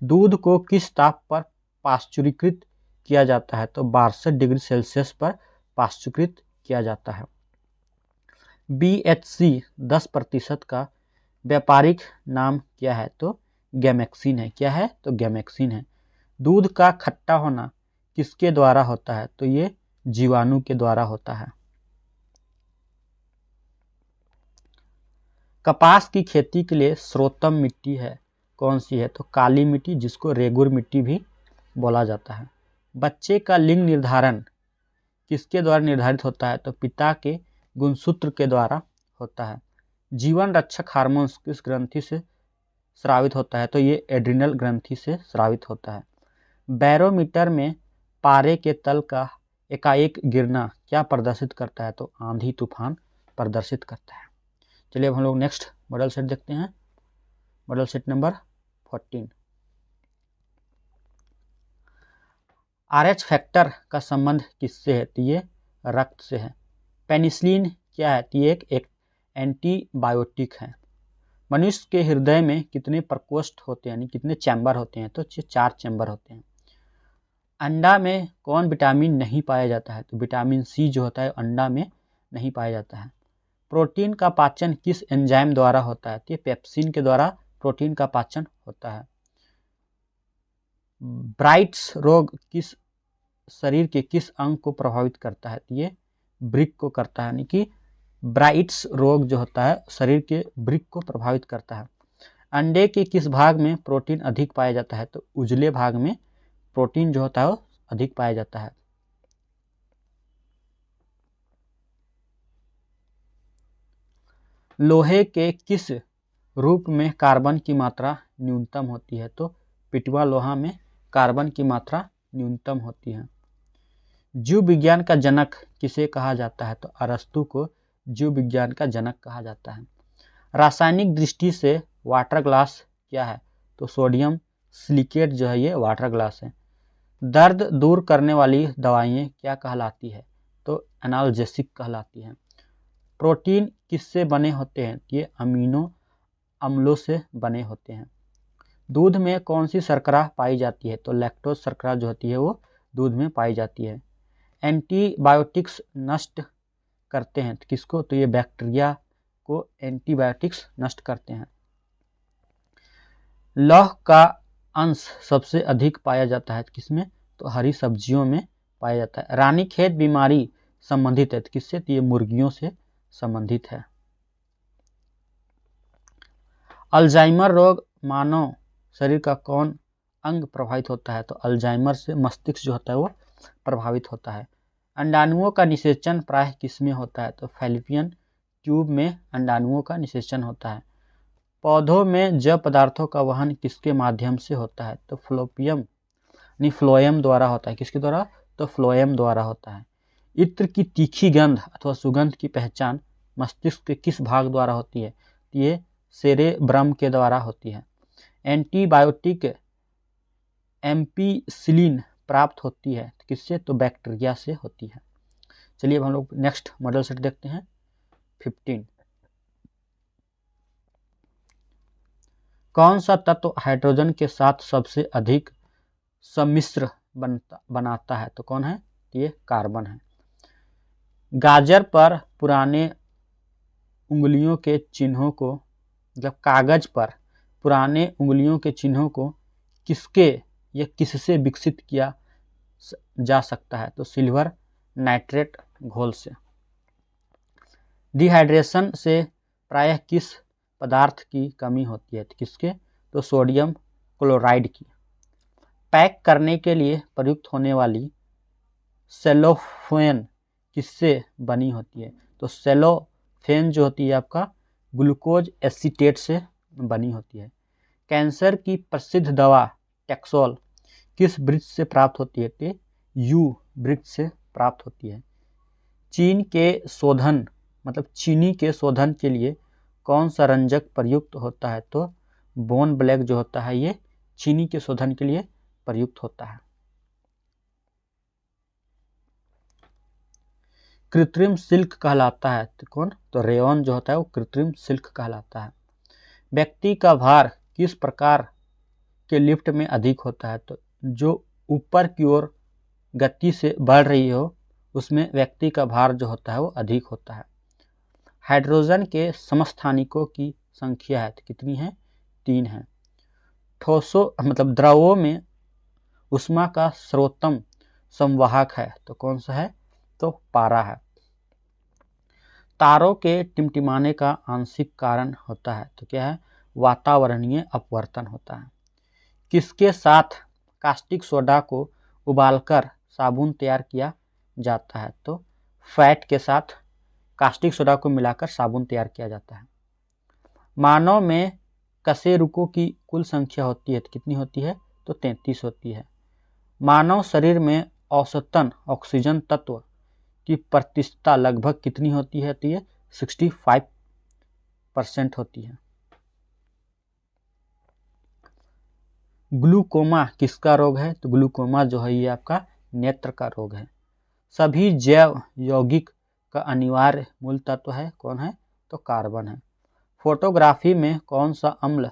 Speaker 1: दूध को किस ताप पर पाश्चुरीकृत किया जाता है? तो 62 डिग्री सेल्सियस पर पाश्चुरीकृत किया जाता है। BHC 10% का व्यापारिक नाम क्या है? तो गैमेक्सिन है। क्या है? तो गैमेक्सिन है। दूध का खट्टा होना किसके द्वारा होता है? तो ये जीवाणु के द्वारा होता है। कपास की खेती के लिए सर्वोत्तम मिट्टी है कौन सी है? तो काली मिट्टी, जिसको रेगुर मिट्टी भी बोला जाता है। बच्चे का लिंग निर्धारण किसके द्वारा निर्धारित होता है? तो पिता के गुणसूत्र के द्वारा होता है। जीवन रक्षक हार्मोन्स किस ग्रंथि से स्रावित होता है? तो ये एड्रिनल ग्रंथि से स्रावित होता है। बैरोमीटर में पारे के तल का एकाएक गिरना क्या प्रदर्शित करता है? तो आंधी तूफान प्रदर्शित करता है। चलिए अब हम लोग नेक्स्ट मॉडल सेट देखते हैं। Model set number 14। RH factor का संबंध किससे है? तो ये रक्त से है। पेनिसिलिन क्या है? तो ये एक एंटीबायोटिक है। मनुष्य के हृदय में कितने प्रकोष्ठ होते हैं, यानी कितने चैम्बर होते हैं? तो 4 चैम्बर होते हैं। अंडा में कौन विटामिन नहीं पाया जाता है? तो विटामिन C जो होता है अंडा में नहीं पाया जाता है। प्रोटीन का पाचन किस एंजाइम द्वारा होता है? तो ये पेप्सिन के द्वारा प्रोटीन का पाचन होता है। ब्राइट्स रोग किस शरीर के किस अंग को प्रभावित करता है? तो ये वृक्क को करता है, यानी कि ब्राइट्स रोग जो होता है शरीर के वृक्क को प्रभावित करता है। अंडे के किस भाग में प्रोटीन अधिक पाया जाता है? तो उजले भाग में प्रोटीन जो होता है वो अधिक पाया जाता है। लोहे के किस रूप में कार्बन की मात्रा न्यूनतम होती है? तो पिटवा लोहा में कार्बन की मात्रा न्यूनतम होती है। जीव विज्ञान का जनक किसे कहा जाता है? तो अरस्तु को जीव विज्ञान का जनक कहा जाता है। रासायनिक दृष्टि से वाटर ग्लास क्या है? तो सोडियम सिलिकेट जो है ये वाटर ग्लास है। दर्द दूर करने वाली दवाइयाँ क्या कहलाती है? तो एनाल्जेसिक कहलाती है। प्रोटीन किससे बने होते हैं? ये अमीनो अम्लों से बने होते हैं। दूध में कौन सी शर्करा पाई जाती है? तो लैक्टोज शर्करा जो होती है वो दूध में पाई जाती है। एंटीबायोटिक्स नष्ट करते हैं किसको? तो ये बैक्टीरिया को एंटीबायोटिक्स नष्ट करते हैं। लौह का अंश सबसे अधिक पाया जाता है किसमें? तो हरी सब्जियों में पाया जाता है। रानीखेत बीमारी संबंधित है किससे? तो ये मुर्गियों से संबंधित है। अल्जाइमर रोग मानव शरीर का कौन अंग प्रभावित होता है? तो अल्जाइमर से मस्तिष्क जो होता है वो प्रभावित होता है। अंडाणुओं का निषेचन प्रायः किसमें होता है? तो फैलोपियन ट्यूब में अंडाणुओं का निषेचन होता है। पौधों में जैव पदार्थों का वहन किसके माध्यम से होता है? तो फ्लोएम द्वारा होता है। किसके द्वारा? तो फ्लोएम द्वारा होता है। इत्र की तीखी गंध अथवा सुगंध की पहचान मस्तिष्क के किस भाग द्वारा होती है? ये सेरेब्रम के द्वारा होती है। एंटीबायोटिक एम्पीसिलिन प्राप्त होती है किससे, तो बैक्टीरिया से होती है। चलिए अब हम लोग नेक्स्ट मॉडल सेट देखते हैं 15। कौन सा तत्व हाइड्रोजन के साथ सबसे अधिक सम्मिश्र बनाता है, तो कौन है, ये कार्बन है। गाजर पर पुराने उंगलियों के चिन्हों को, मतलब कागज पर पुराने उंगलियों के चिन्हों को किसके या किससे विकसित किया जा सकता है, तो सिल्वर नाइट्रेट घोल से। डिहाइड्रेशन से प्रायः किस पदार्थ की कमी होती है, तो किसके, तो सोडियम क्लोराइड की। पैक करने के लिए प्रयुक्त होने वाली सेलोफेन किससे बनी होती है, तो सेलोफेन जो होती है आपका ग्लूकोज एसीटेट से बनी होती है। कैंसर की प्रसिद्ध दवा टैक्सोल किस वृक्ष से प्राप्त होती है, तो यू वृक्ष से प्राप्त होती है। चीनी के शोधन के लिए कौन सा रंजक प्रयुक्त होता है, तो बोन ब्लैक जो होता है ये चीनी के शोधन के लिए प्रयुक्त होता है। कृत्रिम सिल्क कहलाता है, तो कौन, तो रेयॉन जो होता है वो कृत्रिम सिल्क कहलाता है। व्यक्ति का भार किस प्रकार के लिफ्ट में अधिक होता है, तो जो ऊपर की ओर गति से बढ़ रही हो उसमें व्यक्ति का भार जो होता है वो अधिक होता है। हाइड्रोजन के समस्थानिकों की संख्या है, तो कितनी है, 3 है। द्रवों में ऊष्मा का सर्वोत्तम संवाहक है, तो कौन सा है, तो पारा है। तारों के टिमटिमाने का आंशिक कारण होता है, तो क्या है, वातावरणीय अपवर्तन होता है। किसके साथ कास्टिक सोडा को उबालकर साबुन तैयार किया जाता है, तो फैट के साथ कास्टिक सोडा को मिलाकर साबुन तैयार किया जाता है। मानव में कशेरुकों की कुल संख्या होती है, तो कितनी होती है, तो 33 होती है। मानव शरीर में औसतन ऑक्सीजन तत्व की प्रतिशतता लगभग कितनी होती है, तो ये 65% होती है। ग्लूकोमा किसका रोग है, तो ग्लूकोमा जो है ये आपका नेत्र का रोग है। सभी जैव यौगिक का अनिवार्य मूल तत्व है, कौन है, तो कार्बन है। फोटोग्राफी में कौन सा अम्ल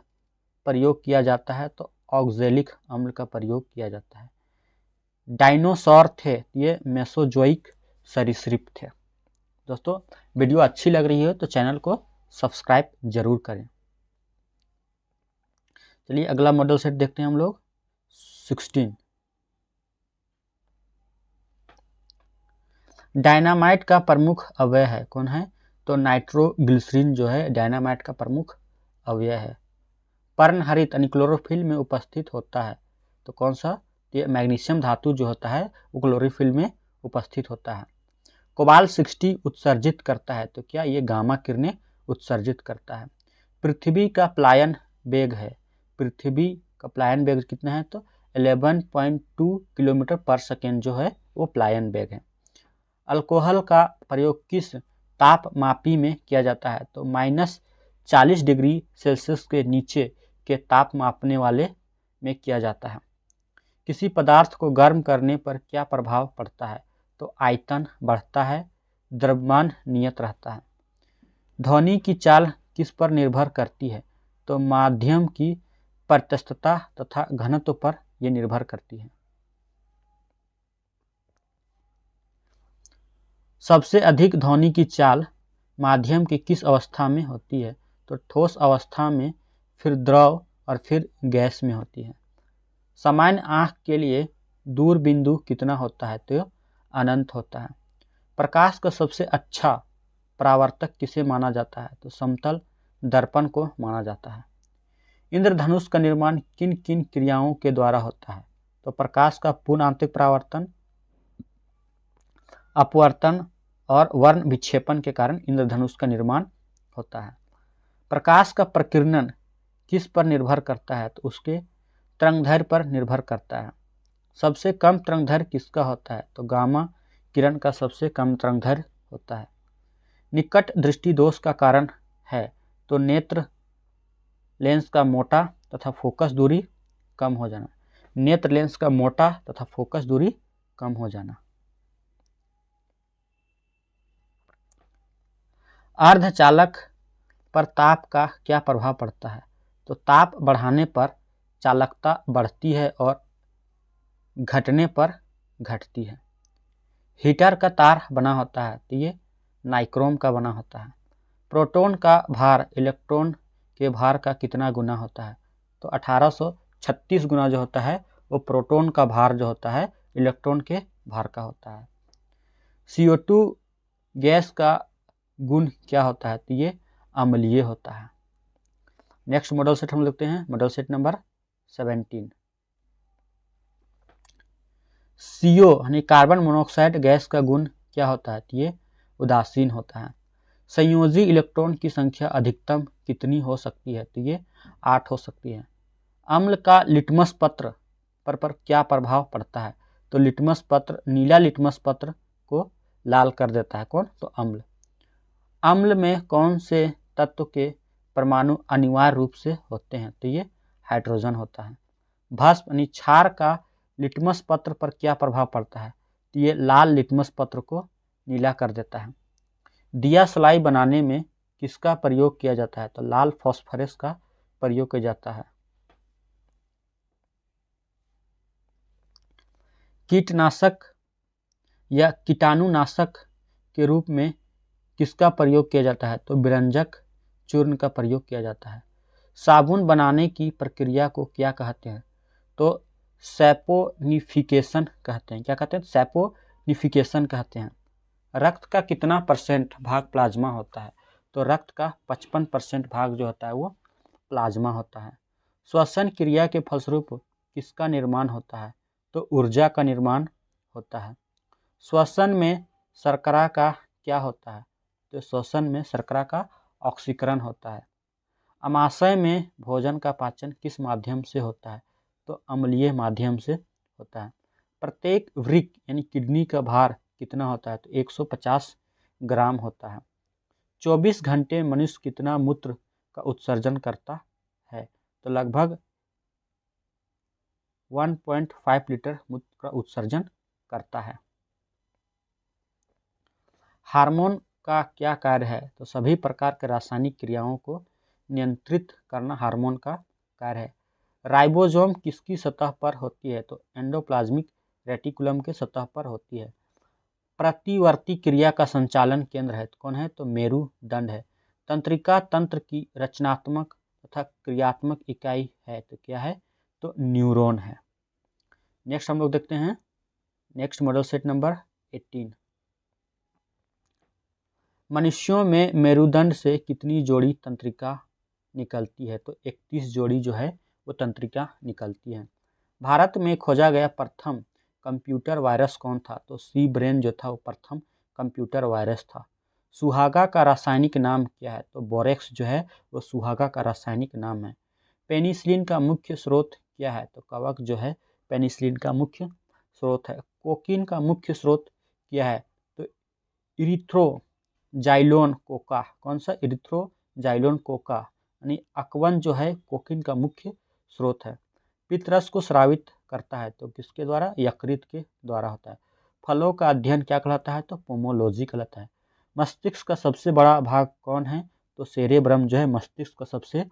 Speaker 1: प्रयोग किया जाता है, तो ऑक्जेलिक अम्ल का प्रयोग किया जाता है। डायनासोर थे, ये मेसोजोइक सरीसृप थे। दोस्तों वीडियो अच्छी लग रही है तो चैनल को सब्सक्राइब जरूर करें। चलिए अगला मॉडल सेट देखते हैं हम लोग 16। डायनामाइट का प्रमुख अवयव है, कौन है, तो नाइट्रोग्लिसरीन जो है डायनामाइट का प्रमुख अवयव है। पर्णहरित यानी क्लोरोफिल में उपस्थित होता है, तो कौन सा, ये मैग्नीशियम धातु जो होता है वो क्लोरोफिल में उपस्थित होता है। कोबाल्ट 60 उत्सर्जित करता है, तो क्या, ये गामा किरणें उत्सर्जित करता है। पृथ्वी का प्लायन वेग है, पृथ्वी का प्लायन वेग कितना है, तो 11.2 किलोमीटर पर सेकेंड जो है वो प्लायन वेग है। अल्कोहल का प्रयोग किस तापमापी में किया जाता है, तो -40 डिग्री सेल्सियस के नीचे के ताप मापने वाले में किया जाता है। किसी पदार्थ को गर्म करने पर क्या प्रभाव पड़ता है, तो आयतन बढ़ता है, द्रव्यमान नियत रहता है। ध्वनि की चाल किस पर निर्भर करती है, तो माध्यम की प्रत्यस्तता तथा घनत्व पर यह निर्भर करती है। सबसे अधिक ध्वनि की चाल माध्यम की किस अवस्था में होती है, तो ठोस अवस्था में, फिर द्रव और फिर गैस में होती है। सामान्य आँख के लिए दूर बिंदु कितना होता है, तो अनंत होता है। प्रकाश का सबसे अच्छा परावर्तक किसे माना जाता है, तो समतल दर्पण को माना जाता है। इंद्रधनुष का निर्माण किन किन क्रियाओं के द्वारा होता है, तो प्रकाश का पूर्ण आंतरिक परावर्तन, अपवर्तन और वर्ण विक्षेपण के कारण इंद्रधनुष का निर्माण होता है। प्रकाश का प्रकीर्णन किस पर निर्भर करता है, तो उसके तरंगदैर्घ्य पर निर्भर करता है। सबसे कम तरंगदैर्घ्य किसका होता है, तो गामा किरण का सबसे कम तरंगदैर्घ्य होता है। निकट दृष्टि दोष का कारण है, तो नेत्र लेंस का मोटा तथा फोकस दूरी कम हो जाना। नेत्र लेंस का मोटा तथा फोकस दूरी कम हो जाना। अर्धचालक पर ताप का क्या प्रभाव पड़ता है? तो ताप बढ़ाने पर चालकता बढ़ती है और घटने पर घटती है। हीटर का तार बना होता है तो ये नाइक्रोम का बना होता है। प्रोटॉन का भार इलेक्ट्रॉन के भार का कितना गुना होता है? तो 1836 गुना जो होता है वो प्रोटॉन का भार जो होता है इलेक्ट्रॉन के भार का होता है। CO2 गैस का गुण क्या होता है? तो ये अम्लीय होता है। नेक्स्ट मॉडल सेट हम लिखते हैं, मॉडल सेट नंबर 17। CO यानी कार्बन मोनोऑक्साइड गैस का गुण क्या होता है? तो ये उदासीन होता है। संयोजी इलेक्ट्रॉन की संख्या अधिकतम कितनी हो सकती है? तो ये 8 हो सकती है। अम्ल का लिटमस पत्र पर क्या प्रभाव पड़ता है? तो लिटमस पत्र, नीला लिटमस पत्र को लाल कर देता है। कौन? तो अम्ल। अम्ल में कौन से तत्व के परमाणु अनिवार्य रूप से होते हैं? तो ये हाइड्रोजन होता है। भस्म यानी क्षार का लिटमस पत्र पर क्या प्रभाव पड़ता है? तो ये लाल लिटमस पत्र को नीला कर देता है। दिया सलाई बनाने में किसका प्रयोग किया जाता है? तो लाल फास्फोरस का प्रयोग किया जाता है। कीटनाशक या कीटाणुनाशक के रूप में किसका प्रयोग किया जाता है? तो विरंजक चूर्ण का प्रयोग किया जाता है। साबुन बनाने की प्रक्रिया को क्या कहते हैं? तो सैपोनिफिकेशन कहते हैं। क्या कहते हैं? सैपोनिफिकेशन कहते हैं। रक्त का कितना % भाग प्लाज्मा होता है? तो रक्त का 55% भाग जो होता है वो प्लाज्मा होता है। श्वसन क्रिया के फलस्वरूप किसका निर्माण होता है? तो ऊर्जा का निर्माण होता है। श्वसन में शर्करा का क्या होता है? तो श्वसन में शर्करा का ऑक्सीकरण होता है। अमाशय में भोजन का पाचन किस माध्यम से होता है? तो अम्लीय माध्यम से होता है। प्रत्येक वृक्क यानी किडनी का भार कितना होता है? तो 150 ग्राम होता है। 24 घंटे मनुष्य कितना मूत्र का उत्सर्जन करता है? तो लगभग 1.5 लीटर मूत्र का उत्सर्जन करता है। हार्मोन का क्या कार्य है? तो सभी प्रकार के रासायनिक क्रियाओं को नियंत्रित करना हार्मोन का कार्य है। राइबोसोम किसकी सतह पर होती है? तो एंडोप्लाज्मिक रेटिकुलम के सतह पर होती है। प्रतिवर्ती क्रिया का संचालन केंद्र है तो कौन है? तो मेरुदंड है। तंत्रिका तंत्र की रचनात्मक तथा क्रियात्मक इकाई है तो क्या है? तो न्यूरॉन है। नेक्स्ट हम लोग देखते हैं नेक्स्ट मॉडल सेट नंबर 18। मनुष्यों में मेरुदंड से कितनी जोड़ी तंत्रिका निकलती है? तो 31 जोड़ी जो है वो तंत्रिका निकलती है। भारत में खोजा गया प्रथम कंप्यूटर वायरस कौन था? तो सी ब्रेन जो था वो प्रथम कंप्यूटर वायरस था। सुहागा का रासायनिक नाम क्या है? तो बोरेक्स जो है वो सुहागा का रासायनिक नाम है। पेनिसिलिन का मुख्य स्रोत क्या है? तो कवक जो है पेनिसिलिन का मुख्य स्रोत है। कोकीन का मुख्य स्रोत क्या है? तो इरिथ्रोजाइलोन कोका। कौन सा? इरिथ्रोजाइलोन कोका यानी अकवन जो है कोकीन का मुख्य स्रोत है। पित्तरस को स्रावित करता है तो किसके द्वारा? यकृत के द्वारा होता है। फलों का अध्ययन क्या कहलाता है? तो पोमोलॉजी कहलाता है। मस्तिष्क का सबसे बड़ा भाग कौन है? तो सेरेब्रम जो है मस्तिष्क का सबसे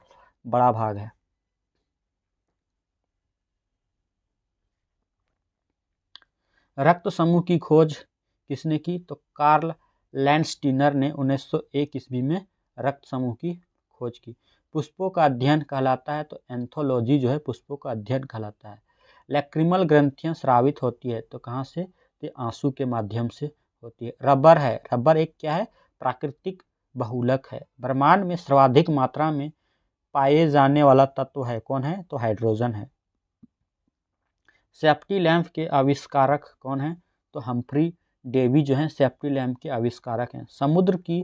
Speaker 1: बड़ा भाग है। रक्त समूह की खोज किसने की? तो कार्ल लैंडस्टीनर ने 1901 ईस्वी में रक्त समूह की खोज की। पुष्पों का अध्ययन कहलाता है तो एंथोलॉजी जो है पुष्पों का अध्ययन कहलाता है। लैक्रिमल ग्रंथियां स्रावित होती है तो कहाँ से? तो आंसू के माध्यम से होती है। रबर है, रबर एक क्या है? प्राकृतिक बहुलक है। ब्रह्मांड में सर्वाधिक मात्रा में पाए जाने वाला तत्व है कौन है? तो हाइड्रोजन है। सेफ्टी लैंप के आविष्कारक कौन है? तो हम्फ्री डेवी जो है सेफ्टी लैंप के आविष्कारक हैं। समुद्र की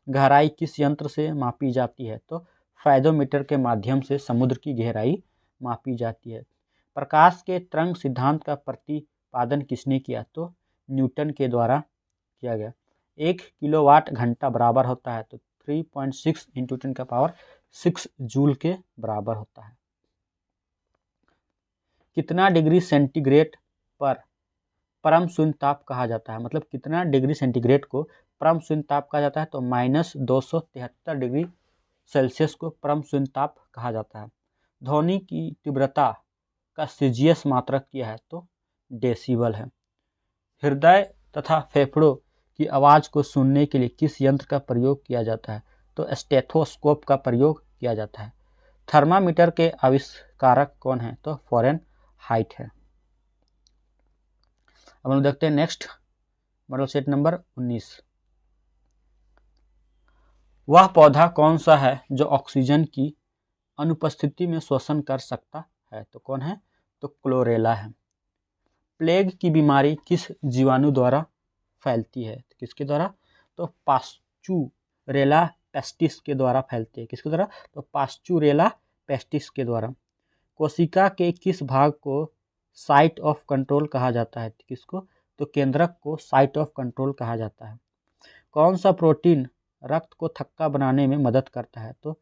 Speaker 1: गहराई किस यंत्र से मापी जाती है? तो फाइडोमीटर के माध्यम से समुद्र की गहराई मापी जाती है। प्रकाश के तरंग सिद्धांत का प्रतिपादन किसने किया? तो न्यूटन के द्वारा किया गया। 1 किलोवाट घंटा बराबर होता है तो 3.6 इंटू 10⁶ जूल के बराबर होता है। कितना डिग्री सेंटीग्रेड पर परम शून्य ताप कहा जाता है, मतलब कितना डिग्री सेंटीग्रेड को परम शून्य ताप कहा जाता है, तो -273 डिग्री सेल्सियस को परम शून्य ताप कहा जाता है। ध्वनि की तीव्रता का सीजीएस मात्रक क्या है, तो डेसिबल है। हृदय तथा फेफड़ों की आवाज़ को सुनने के लिए किस यंत्र का प्रयोग किया जाता है, तो स्टेथोस्कोप का प्रयोग किया जाता है। थर्मामीटर के आविष्कारक कौन है, तो फ़ारेनहाइट है। अब हम देखते हैं नेक्स्ट मॉडल सेट नंबर 19। वह पौधा कौन सा है जो ऑक्सीजन की अनुपस्थिति में श्वसन कर सकता है, तो कौन है, तो क्लोरेला है। प्लेग की बीमारी किस जीवाणु द्वारा फैलती है, किसके द्वारा, तो पास्चुरेला पेस्टिस के द्वारा फैलती है। किसके द्वारा, तो पास्चुरेला पेस्टिस के द्वारा। कोशिका के किस भाग को साइट ऑफ कंट्रोल कहा जाता है, किसको, तो केंद्रक को साइट ऑफ कंट्रोल कहा जाता है। कौन सा प्रोटीन रक्त को थक्का बनाने में मदद करता है, तो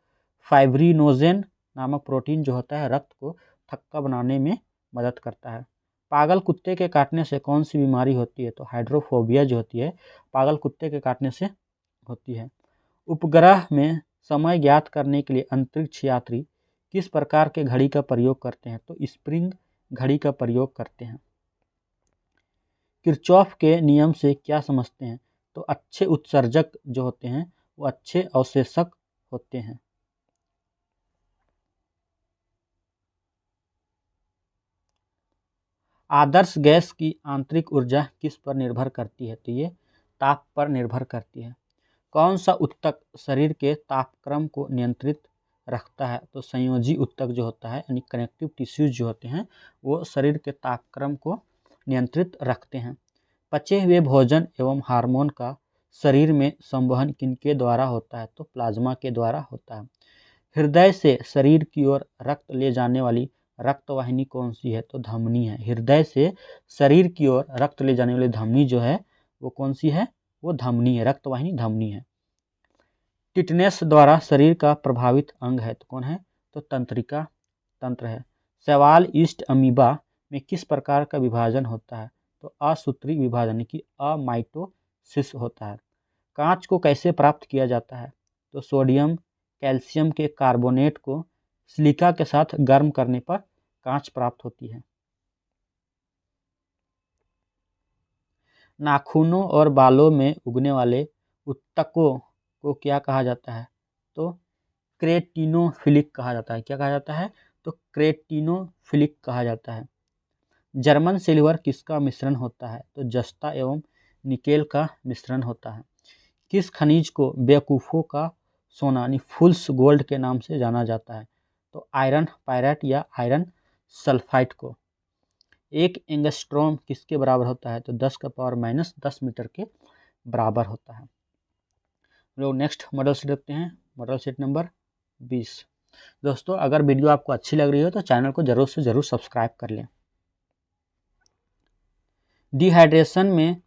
Speaker 1: फाइब्रिनोजेन नामक प्रोटीन जो होता है रक्त को थक्का बनाने में मदद करता है। पागल कुत्ते के काटने से कौन सी बीमारी होती है, तो हाइड्रोफोबिया जो होती है पागल कुत्ते के काटने से होती है। उपग्रह में समय ज्ञात करने के लिए अंतरिक्ष यात्री किस प्रकार के घड़ी का प्रयोग करते हैं, तो स्प्रिंग घड़ी का प्रयोग करते हैं। किरचॉफ के नियम से क्या समझते हैं, तो अच्छे उत्सर्जक जो होते हैं वो अच्छे अवशेषक होते हैं। आदर्श गैस की आंतरिक ऊर्जा किस पर निर्भर करती है, तो ये ताप पर निर्भर करती है। कौन सा ऊतक शरीर के तापक्रम को नियंत्रित रखता है, तो संयोजी ऊतक जो होता है यानी कनेक्टिव टिश्यूज जो होते हैं वो शरीर के तापक्रम को नियंत्रित रखते हैं। पचे हुए भोजन एवं हार्मोन का शरीर में संवहन किनके द्वारा होता है, तो प्लाज्मा के द्वारा होता है। हृदय से शरीर की ओर रक्त ले जाने वाली रक्तवाहिनी कौन सी है, तो धमनी है। हृदय से शरीर की ओर रक्त ले जाने वाली धमनी जो है वो कौन सी है, वो धमनी है, रक्तवाहिनी धमनी है। टिटनेस द्वारा शरीर का प्रभावित अंग है, तो कौन है, तो तंत्रिका तंत्र है। सवाल ईस्ट अमीबा में किस प्रकार का विभाजन होता है, तो असूत्री विभाजन यानी कि अमाइटोसिस होता है। कांच को कैसे प्राप्त किया जाता है, तो सोडियम कैल्शियम के कार्बोनेट को सिलिका के साथ गर्म करने पर कांच प्राप्त होती है। नाखूनों और बालों में उगने वाले ऊतकों को क्या कहा जाता है, तो क्रेटिनोफिलिक कहा जाता है। क्या कहा जाता है, तो क्रेटिनोफिलिक कहा जाता है। जर्मन सिल्वर किसका मिश्रण होता है, तो जस्ता एवं निकेल का मिश्रण होता है। किस खनिज को बेवकूफ़ों का सोना यानी फूल्स गोल्ड के नाम से जाना जाता है, तो आयरन पायराइट या आयरन सल्फाइड को। एक एंगस्ट्रॉम किसके बराबर होता है, तो 10⁻⁻10 मीटर के बराबर होता है। लोग नेक्स्ट मॉडल सेट देखते हैं, मॉडल सेट नंबर 20। दोस्तों अगर वीडियो आपको अच्छी लग रही हो तो चैनल को ज़रूर से ज़रूर सब्सक्राइब कर लें। डिहाइड्रेशन में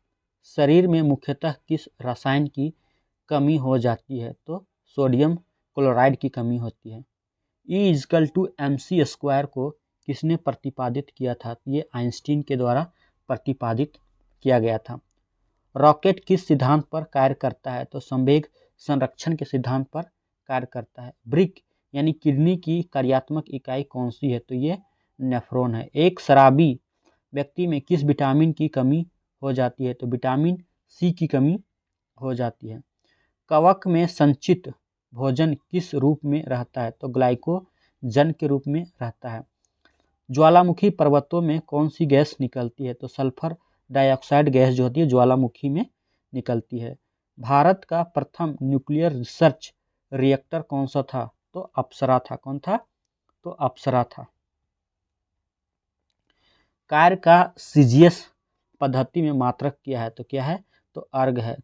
Speaker 1: शरीर में मुख्यतः किस रसायन की कमी हो जाती है, तो सोडियम क्लोराइड की कमी होती है। E=mc² को किसने प्रतिपादित किया था, ये आइंस्टीन के द्वारा प्रतिपादित किया गया था। रॉकेट किस सिद्धांत पर कार्य करता है, तो संवेग संरक्षण के सिद्धांत पर कार्य करता है। ब्रिक यानी किडनी की कार्यात्मक इकाई कौन सी है, तो ये नेफ्रॉन है। एक शराबी व्यक्ति में किस विटामिन की कमी हो जाती है, तो विटामिन सी की कमी हो जाती है। कवक में संचित भोजन किस रूप में रहता है, तो ग्लाइकोजन के रूप में रहता है। ज्वालामुखी पर्वतों में कौन सी गैस निकलती है, तो सल्फर डाइऑक्साइड गैस जो होती है ज्वालामुखी में निकलती है। भारत का प्रथम न्यूक्लियर रिसर्च रिएक्टर कौन सा था, तो अप्सरा था। कौन था, तो अप्सरा था। कार्य का सीजीएस पद्धति में मात्रक क्या है, तो क्या है, तो अर्ग है।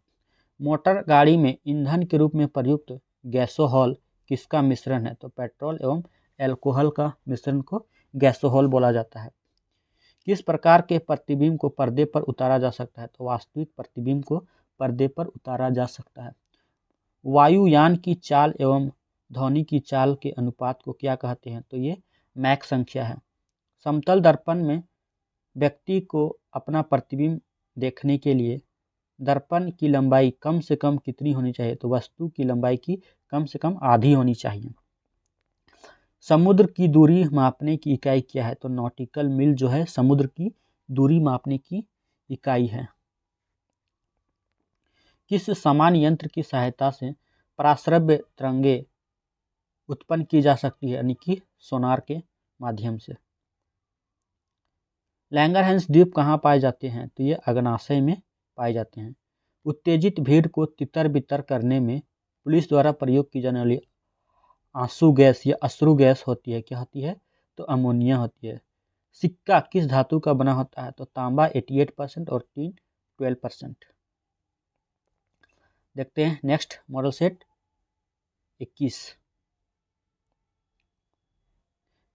Speaker 1: मोटर गाड़ी में ईंधन के रूप में प्रयुक्त गैसोहॉल किसका मिश्रण है, तो पेट्रोल एवं एल्कोहल का मिश्रण को गैसोहॉल बोला जाता है। किस प्रकार के प्रतिबिंब को पर्दे पर उतारा जा सकता है, तो वास्तविक प्रतिबिंब को पर्दे पर उतारा जा सकता है। वायुयान की चाल एवं ध्वनि की चाल के अनुपात को क्या कहते हैं, तो ये मैक संख्या है। समतल दर्पण में व्यक्ति को अपना प्रतिबिंब देखने के लिए दर्पण की लंबाई कम से कम कितनी होनी चाहिए? तो वस्तु की लंबाई की कम से कम आधी होनी चाहिए। समुद्र की दूरी मापने की इकाई क्या है? तो नॉटिकल मील जो है समुद्र की दूरी मापने की इकाई है। किस समान यंत्र की सहायता से पराश्रव्य तरंगें उत्पन्न की जा सकती है? यानी कि सोनार के माध्यम से। लैंगरहैंस द्वीप कहाँ पाए जाते हैं? तो ये अग्नाशय में पाए जाते हैं। उत्तेजित भीड़ को तितर बितर करने में पुलिस द्वारा प्रयोग की जाने वाली आंसू गैस या अश्रु गैस होती है, क्या होती है? तो अमोनिया होती है। सिक्का किस धातु का बना होता है? तो तांबा 88% और टीन 12%। देखते हैं next model set 21।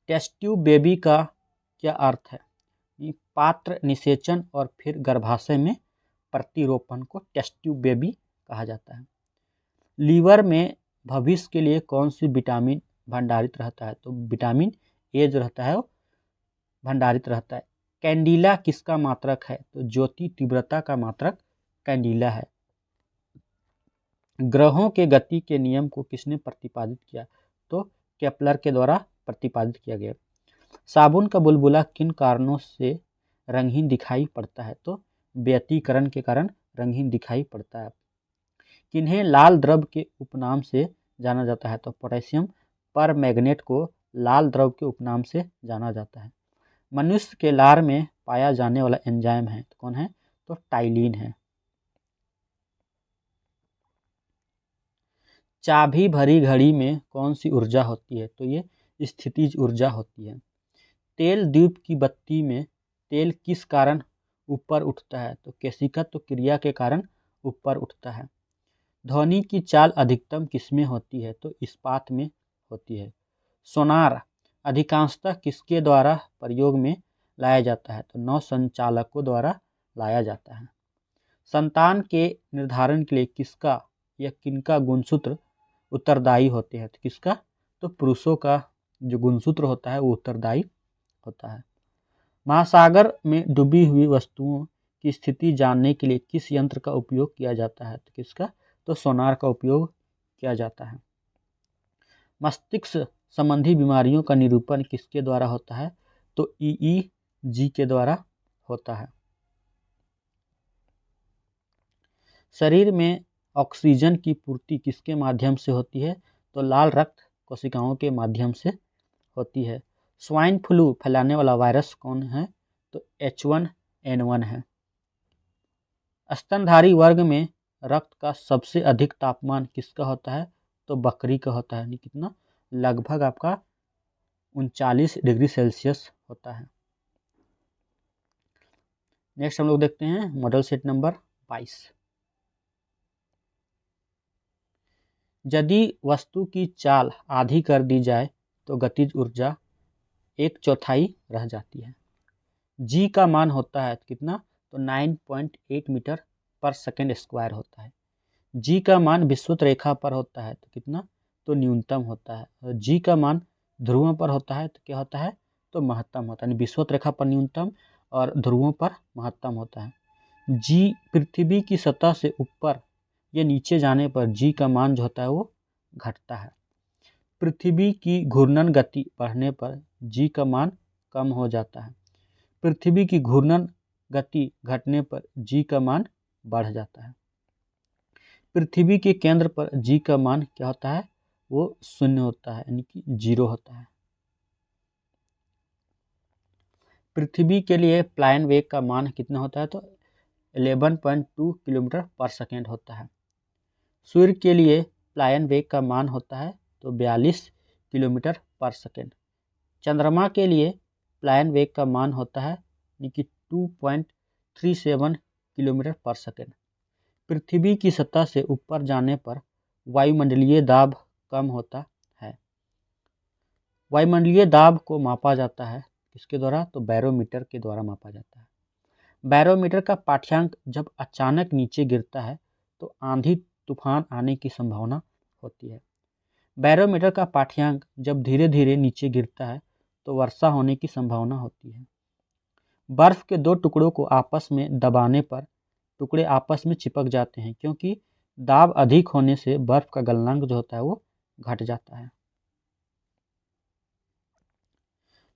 Speaker 1: Test tube baby का क्या अर्थ है? पात्र निषेचन और फिर गर्भाशय में प्रतिरोपण को टेस्ट ट्यूब बेबी कहा जाता है। लीवर में भविष्य के लिए कौन सी विटामिन भंडारित रहता है? तो विटामिन ए जो रहता है वो भंडारित रहता है। कैंडिला किसका मात्रक है? तो ज्योति तीव्रता का मात्रक कैंडिला है। ग्रहों के गति के नियम को किसने प्रतिपादित किया? तो केपलर के द्वारा प्रतिपादित किया गया। साबुन का बुलबुला किन कारणों से रंगहीन दिखाई पड़ता है? तो व्यतिकरण के कारण रंगहीन दिखाई पड़ता है। किन्हें लाल द्रव के उपनाम से जाना जाता है? तो पोटेशियम परमैंगनेट को लाल द्रव के उपनाम से जाना जाता है। मनुष्य के लार में पाया जाने वाला एंजाइम है, तो कौन है? तो टाइलिन है। चाबी भरी घड़ी में कौन सी ऊर्जा होती है? तो ये स्थितिज ऊर्जा होती है। तेल द्वीप की बत्ती में तेल किस कारण ऊपर उठता है? तो केशिकत्व क्रिया के कारण ऊपर उठता है। ध्वनि की चाल अधिकतम किसमें होती है? तो इस्पात में होती है। सोनार अधिकांशतः किसके द्वारा प्रयोग में लाया जाता है? तो नौसंचालकों द्वारा लाया जाता है। संतान के निर्धारण के लिए किसका या किनका गुणसूत्र उत्तरदायी होते हैं? तो किसका? तो पुरुषों का जो गुणसूत्र होता है वो उत्तरदायी होता है। महासागर में डूबी हुई वस्तुओं की स्थिति जानने के लिए किस यंत्र का उपयोग किया जाता है? तो किसका? तो सोनार का उपयोग किया जाता है। मस्तिष्क संबंधी बीमारियों का निरूपण किसके द्वारा होता है? तो ईईजी के द्वारा होता है। शरीर में ऑक्सीजन की पूर्ति किसके माध्यम से होती है? तो लाल रक्त कोशिकाओं के माध्यम से होती है। स्वाइन फ्लू फैलाने वाला वायरस कौन है? तो H1N1 है। स्तनधारी वर्ग में रक्त का सबसे अधिक तापमान किसका होता है? तो बकरी का होता है। कितना? लगभग आपका 39 डिग्री सेल्सियस होता है। नेक्स्ट हम लोग देखते हैं मॉडल सेट नंबर 22। यदि वस्तु की चाल आधी कर दी जाए तो गतिज ऊर्जा 1/4 रह जाती है। जी का मान होता है कितना? तो 9.8 मीटर पर सेकेंड स्क्वायर होता है। जी का मान विषुवत रेखा पर होता है तो कितना? तो न्यूनतम होता है। और जी का मान ध्रुवों पर होता है तो क्या होता है? तो महत्तम होता है। विषुवत रेखा पर न्यूनतम और ध्रुवों पर महत्तम होता है। जी पृथ्वी की सतह से ऊपर या नीचे जाने पर जी का मान जो होता है वो घटता है। पृथ्वी की घूर्णन गति बढ़ने पर जी का मान कम हो जाता है। पृथ्वी की घूर्णन गति घटने पर जी का मान बढ़ जाता है। पृथ्वी के केंद्र पर जी का मान क्या होता है? वो 0 होता है, यानी कि 0 होता है। पृथ्वी के लिए प्लायन वेग का मान कितना होता है? तो 11.2 किलोमीटर पर सेकेंड होता है। सूर्य के लिए प्लायन वेग का मान होता है तो 42 किलोमीटर पर सेकेंड। चंद्रमा के लिए प्लायन वेग का मान होता है यानी कि 2.37 किलोमीटर पर सेकेंड। पृथ्वी की सतह से ऊपर जाने पर वायुमंडलीय दाब कम होता है। वायुमंडलीय दाब को मापा जाता है किसके द्वारा? तो बैरोमीटर के द्वारा मापा जाता है। बैरोमीटर का पाठ्यांक जब अचानक नीचे गिरता है तो आंधी तूफान आने की संभावना होती है। बैरोमीटर का पाठ्यांक जब धीरे धीरे नीचे गिरता है तो तो वर्षा होने की संभावना होती है। बर्फ के दो टुकड़ों को आपस में दबाने पर टुकड़े आपस में चिपक जाते हैं, क्योंकि दाब अधिक होने से बर्फ का गलनांक जो होता है वो घट जाता है।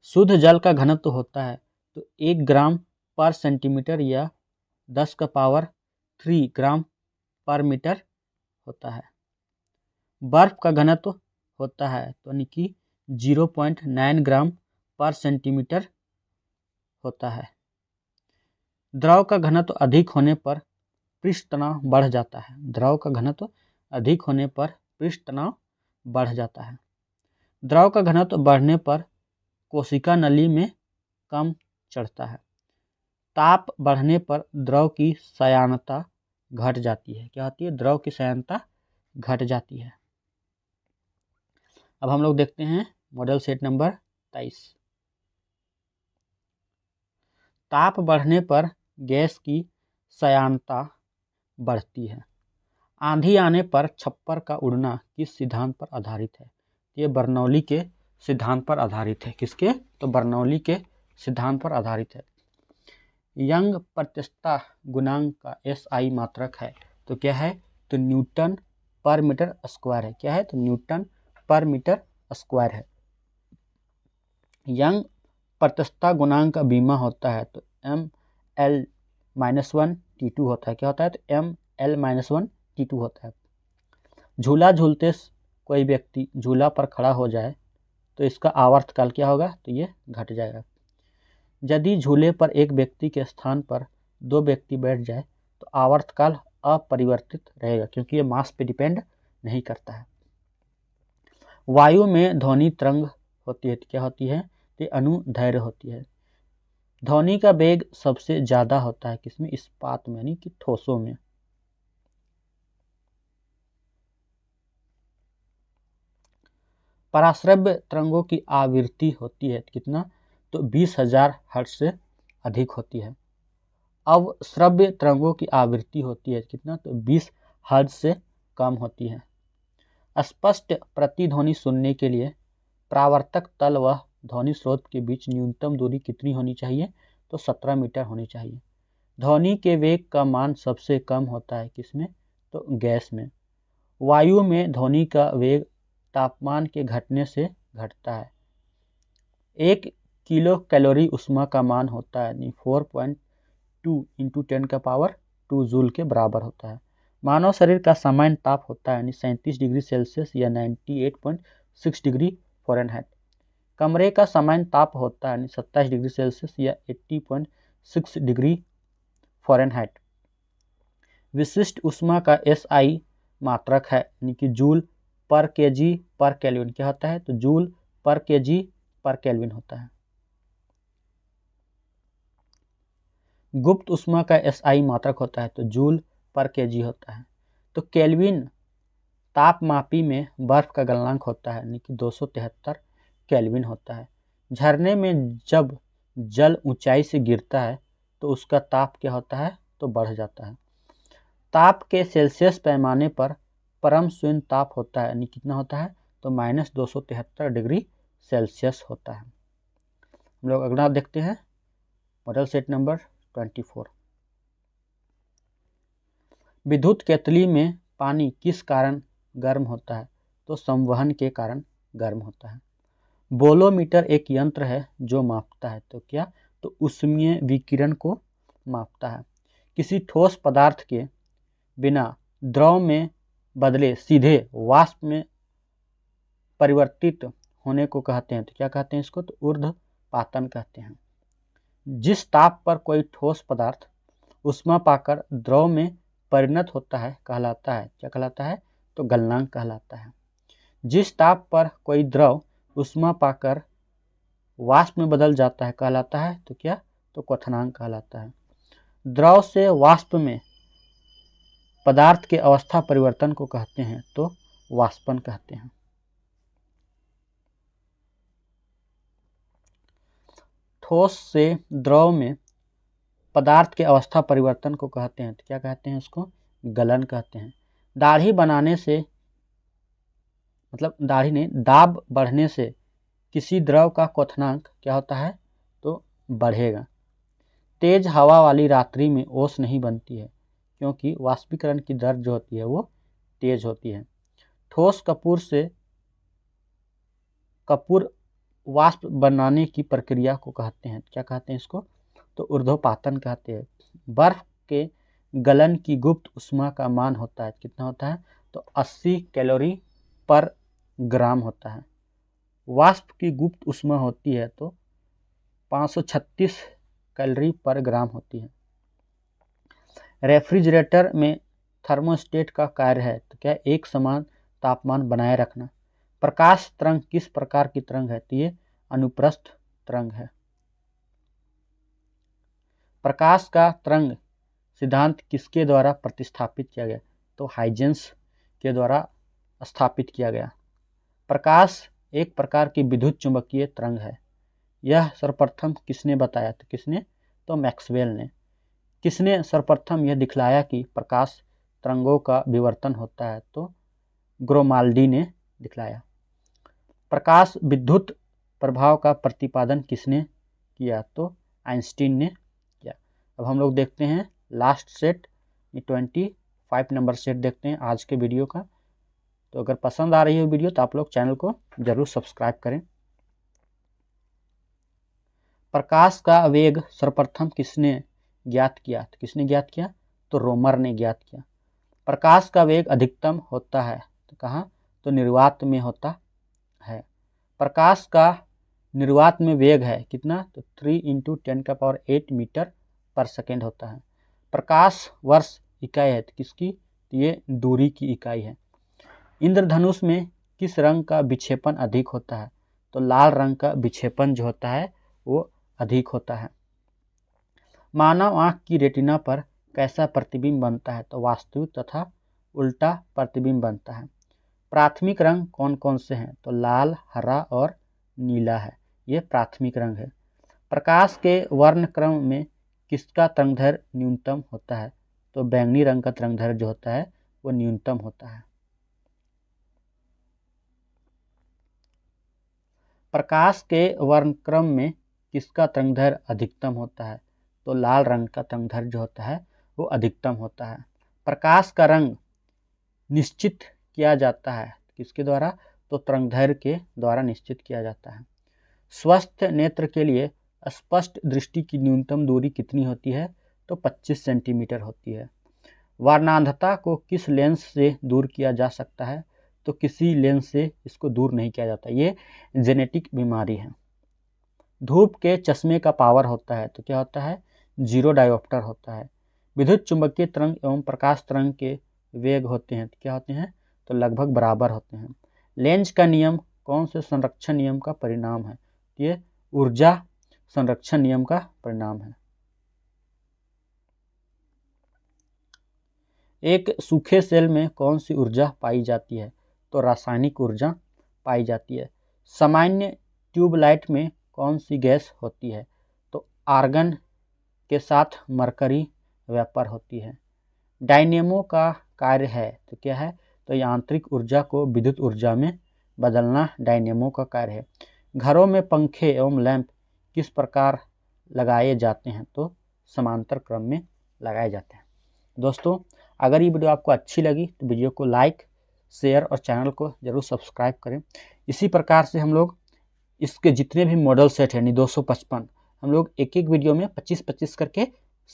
Speaker 1: शुद्ध जल का घनत्व होता है तो 1 ग्राम पर सेंटीमीटर या 10 का पावर 3 ग्राम पर मीटर होता है। बर्फ का घनत्व होता है तो यानी कि 0.9 ग्राम पर सेंटीमीटर होता है। द्रव का घनत्व अधिक होने पर पृष्ठ तनाव बढ़ जाता है। द्रव का घनत्व अधिक होने पर पृष्ठ तनाव बढ़ जाता है। द्रव का घनत्व बढ़ने पर कोशिका नली में कम चढ़ता है। ताप बढ़ने पर द्रव की सयानता घट जाती है। क्या होती है? द्रव की सयानता घट जाती है। अब हम लोग देखते हैं मॉडल सेट नंबर 23। ताप बढ़ने पर गैस की सयानता बढ़ती है। आंधी आने पर छप्पर का उड़ना किस सिद्धांत पर आधारित है? ये बर्नौली के सिद्धांत पर आधारित है। किसके? तो बर्नौली के सिद्धांत पर आधारित है। यंग प्रत्यक्षता गुणांक का SI मात्रक है तो क्या है? तो न्यूटन पर मीटर स्क्वायर है। क्या है? तो न्यूटन पर मीटर स्क्वायर है। यंग प्रत्यक्षता गुणांक का बीमा होता है तो ML-1T2 होता है। क्या होता है? तो ML-1T2 होता है। झूला झूलते कोई व्यक्ति झूला पर खड़ा हो जाए तो इसका आवर्तकाल क्या होगा? तो ये घट जाएगा। यदि झूले पर एक व्यक्ति के स्थान पर 2 व्यक्ति बैठ जाए तो आवर्तकाल अपरिवर्तित रहेगा, क्योंकि ये मास पे डिपेंड नहीं करता है। वायु में ध्वनि तरंग होती है तो क्या होती है? तो अनुदैर्घ्य होती है। ध्वनि का वेग सबसे ज्यादा होता है किसमें? इस्पात में, यानी कि ठोसों में। पराश्रव्य तरंगों की आवृत्ति होती है कितना? तो 20,000 हर्ट्ज से अधिक होती है। अवश्रव्य तरंगों की आवृत्ति होती है कितना? तो 20 हर्ट्ज से कम होती है। स्पष्ट प्रतिध्वनि सुनने के लिए परावर्तक तल व ध्वनि स्रोत के बीच न्यूनतम दूरी कितनी होनी चाहिए? तो 17 मीटर होनी चाहिए। ध्वनि के वेग का मान सबसे कम होता है किसमें? तो गैस में। वायु में ध्वनि का वेग तापमान के घटने से घटता है। 1 किलो कैलोरी ऊष्मा का मान होता है 4.2 × 10⁻² जूल के बराबर होता है। मानव शरीर का सामान्य ताप होता है 37 डिग्री सेल्सियस या 98.6 डिग्री फ़ारेनहाइट। कमरे का सामान्य ताप होता है 27 डिग्री सेल्सियस या 80.6 डिग्री फ़ारेनहाइट। विशिष्ट ऊष्मा का SI मात्रक है यानी कि जूल पर केजी पर केल्विन। क्या होता है? तो जूल पर केजी पर केल्विन होता है। गुप्त ऊष्मा का SI मात्रक होता है तो जूल पर केजी होता है। तो केल्विन तापमापी में बर्फ का गलनांक होता है यानी कि 273 केल्विन होता है। झरने में जब जल ऊंचाई से गिरता है तो उसका ताप क्या होता है? तो बढ़ जाता है। ताप के सेल्सियस पैमाने पर परम शून्य ताप होता है यानी कितना होता है? तो -273 डिग्री सेल्सियस होता है। हम लोग अगला देखते हैं मॉडल सेट नंबर 24। विद्युत केतली में पानी किस कारण गर्म होता है? तो संवहन के कारण गर्म होता है। बोलोमीटर एक यंत्र है जो मापता है तो क्या? तो ऊष्मीय विकिरण को मापता है। किसी ठोस पदार्थ के बिना द्रव में बदले सीधे वाष्प में परिवर्तित होने को कहते हैं तो क्या कहते हैं इसको? तो ऊर्ध्वपातन कहते हैं। जिस ताप पर कोई ठोस पदार्थ ऊष्मा पाकर द्रव में परिणत होता है कहलाता है, क्या कहलाता है? तो गलनांक कहलाता है। जिस ताप पर कोई द्रव ऊष्मा पाकर वाष्प में बदल जाता है कहलाता है तो क्या? तो क्वथनांक कहलाता है। द्रव से वाष्प में पदार्थ के अवस्था परिवर्तन को कहते हैं तो वाष्पन कहते हैं। ठोस से द्रव में पदार्थ के अवस्था परिवर्तन को कहते हैं तो क्या कहते हैं? उसको गलन कहते हैं। दाढ़ी बनाने से, मतलब दाढ़ी नहीं, दाब बढ़ने से किसी द्रव का क्वथनांक क्या होता है तो बढ़ेगा। तेज हवा वाली रात्रि में ओस नहीं बनती है क्योंकि वाष्पीकरण की दर जो होती है वो तेज होती है। ठोस कपूर वाष्प बनाने की प्रक्रिया को कहते हैं, क्या कहते हैं इसको तो ऊर्ध्वपातन कहते हैं। बर्फ के गलन की गुप्त ऊष्मा का मान होता है, कितना होता है तो 80 कैलोरी पर ग्राम होता है। वाष्प की गुप्त ऊष्मा होती है तो 536 कैलोरी पर ग्राम होती है। रेफ्रिजरेटर में थर्मोस्टेट का कार्य है तो क्या एक समान तापमान बनाए रखना। प्रकाश तरंग किस प्रकार की तरंग है तो ये अनुप्रस्थ तरंग है। प्रकाश का तरंग सिद्धांत किसके द्वारा प्रतिस्थापित किया गया तो हाइजेंस के द्वारा स्थापित किया गया। प्रकाश एक प्रकार की विद्युत चुंबकीय तरंग है। यह सर्वप्रथम किसने बताया तो किसने तो मैक्सवेल ने। किसने सर्वप्रथम यह दिखलाया कि प्रकाश तरंगों का विवर्तन होता है तो ग्रोमाल्डी ने दिखलाया। प्रकाश विद्युत प्रभाव का प्रतिपादन किसने किया तो आइंस्टीन ने किया। अब हम लोग देखते हैं लास्ट सेट 25 नंबर सेट देखते हैं आज के वीडियो का। तो अगर पसंद आ रही है वीडियो तो आप लोग चैनल को जरूर सब्सक्राइब करें। प्रकाश का वेग सर्वप्रथम किसने ज्ञात किया तो किसने ज्ञात किया तो रोमर ने ज्ञात किया। प्रकाश का वेग अधिकतम होता है तो कहाँ तो निर्वात में होता है। प्रकाश का निर्वात में वेग है कितना तो 3 × 10⁸ मीटर पर सेकेंड होता है। प्रकाश वर्ष इकाई है तो किसकी तो ये दूरी की इकाई है। इंद्रधनुष में किस रंग का विक्षेपण अधिक होता है तो लाल रंग का विक्षेपण जो होता है वो अधिक होता है। मानव आँख की रेटिना पर कैसा प्रतिबिंब बनता है तो वास्तविक तथा उल्टा प्रतिबिंब बनता है। प्राथमिक रंग कौन कौन से हैं तो लाल, हरा और नीला है, ये प्राथमिक रंग है। प्रकाश के वर्णक्रम में किसका तरंगदैर्घ्य न्यूनतम होता है तो बैंगनी रंग का तरंगदैर्घ्य जो होता है वो न्यूनतम होता है। प्रकाश के वर्णक्रम में किसका तरंगदैर्घ्य अधिकतम होता है तो लाल रंग का तरंगदैर्घ्य जो होता है वो अधिकतम होता है। प्रकाश का रंग निश्चित किया जाता है किसके द्वारा तो तरंगदैर्घ्य के द्वारा निश्चित किया जाता है। स्वस्थ नेत्र के लिए स्पष्ट दृष्टि की न्यूनतम दूरी कितनी होती है तो 25 सेंटीमीटर होती है। वर्णांधता को किस लेंस से दूर किया जा सकता है तो किसी लेंस से इसको दूर नहीं किया जाता, ये जेनेटिक बीमारी है। धूप के चश्मे का पावर होता है तो क्या होता है 0 डायोप्टर होता है। विद्युत चुंबकीय तरंग एवं प्रकाश तरंग के वेग होते हैं तो क्या होते हैं तो लगभग बराबर होते हैं। लेंज का नियम कौन से संरक्षण नियम का परिणाम है, ये ऊर्जा संरक्षण नियम का परिणाम है। एक सूखे सेल में कौन सी ऊर्जा पाई जाती है तो रासायनिक ऊर्जा पाई जाती है। सामान्य ट्यूबलाइट में कौन सी गैस होती है तो आर्गन के साथ मरकरी वेपर होती है। डायनेमो का कार्य है तो क्या है तो यांत्रिक ऊर्जा को विद्युत ऊर्जा में बदलना डायनेमो का कार्य है। घरों में पंखे एवं लैंप किस प्रकार लगाए जाते हैं तो समांतर क्रम में लगाए जाते हैं। दोस्तों अगर ये वीडियो आपको अच्छी लगी तो वीडियो को लाइक, शेयर और चैनल को जरूर सब्सक्राइब करें। इसी प्रकार से हम लोग इसके जितने भी मॉडल सेट हैं 255 हम लोग एक एक वीडियो में 25-25 करके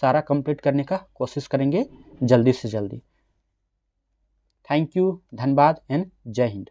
Speaker 1: सारा कंप्लीट करने का कोशिश करेंगे जल्दी से जल्दी। थैंक यू, धन्यवाद एंड जय हिंद।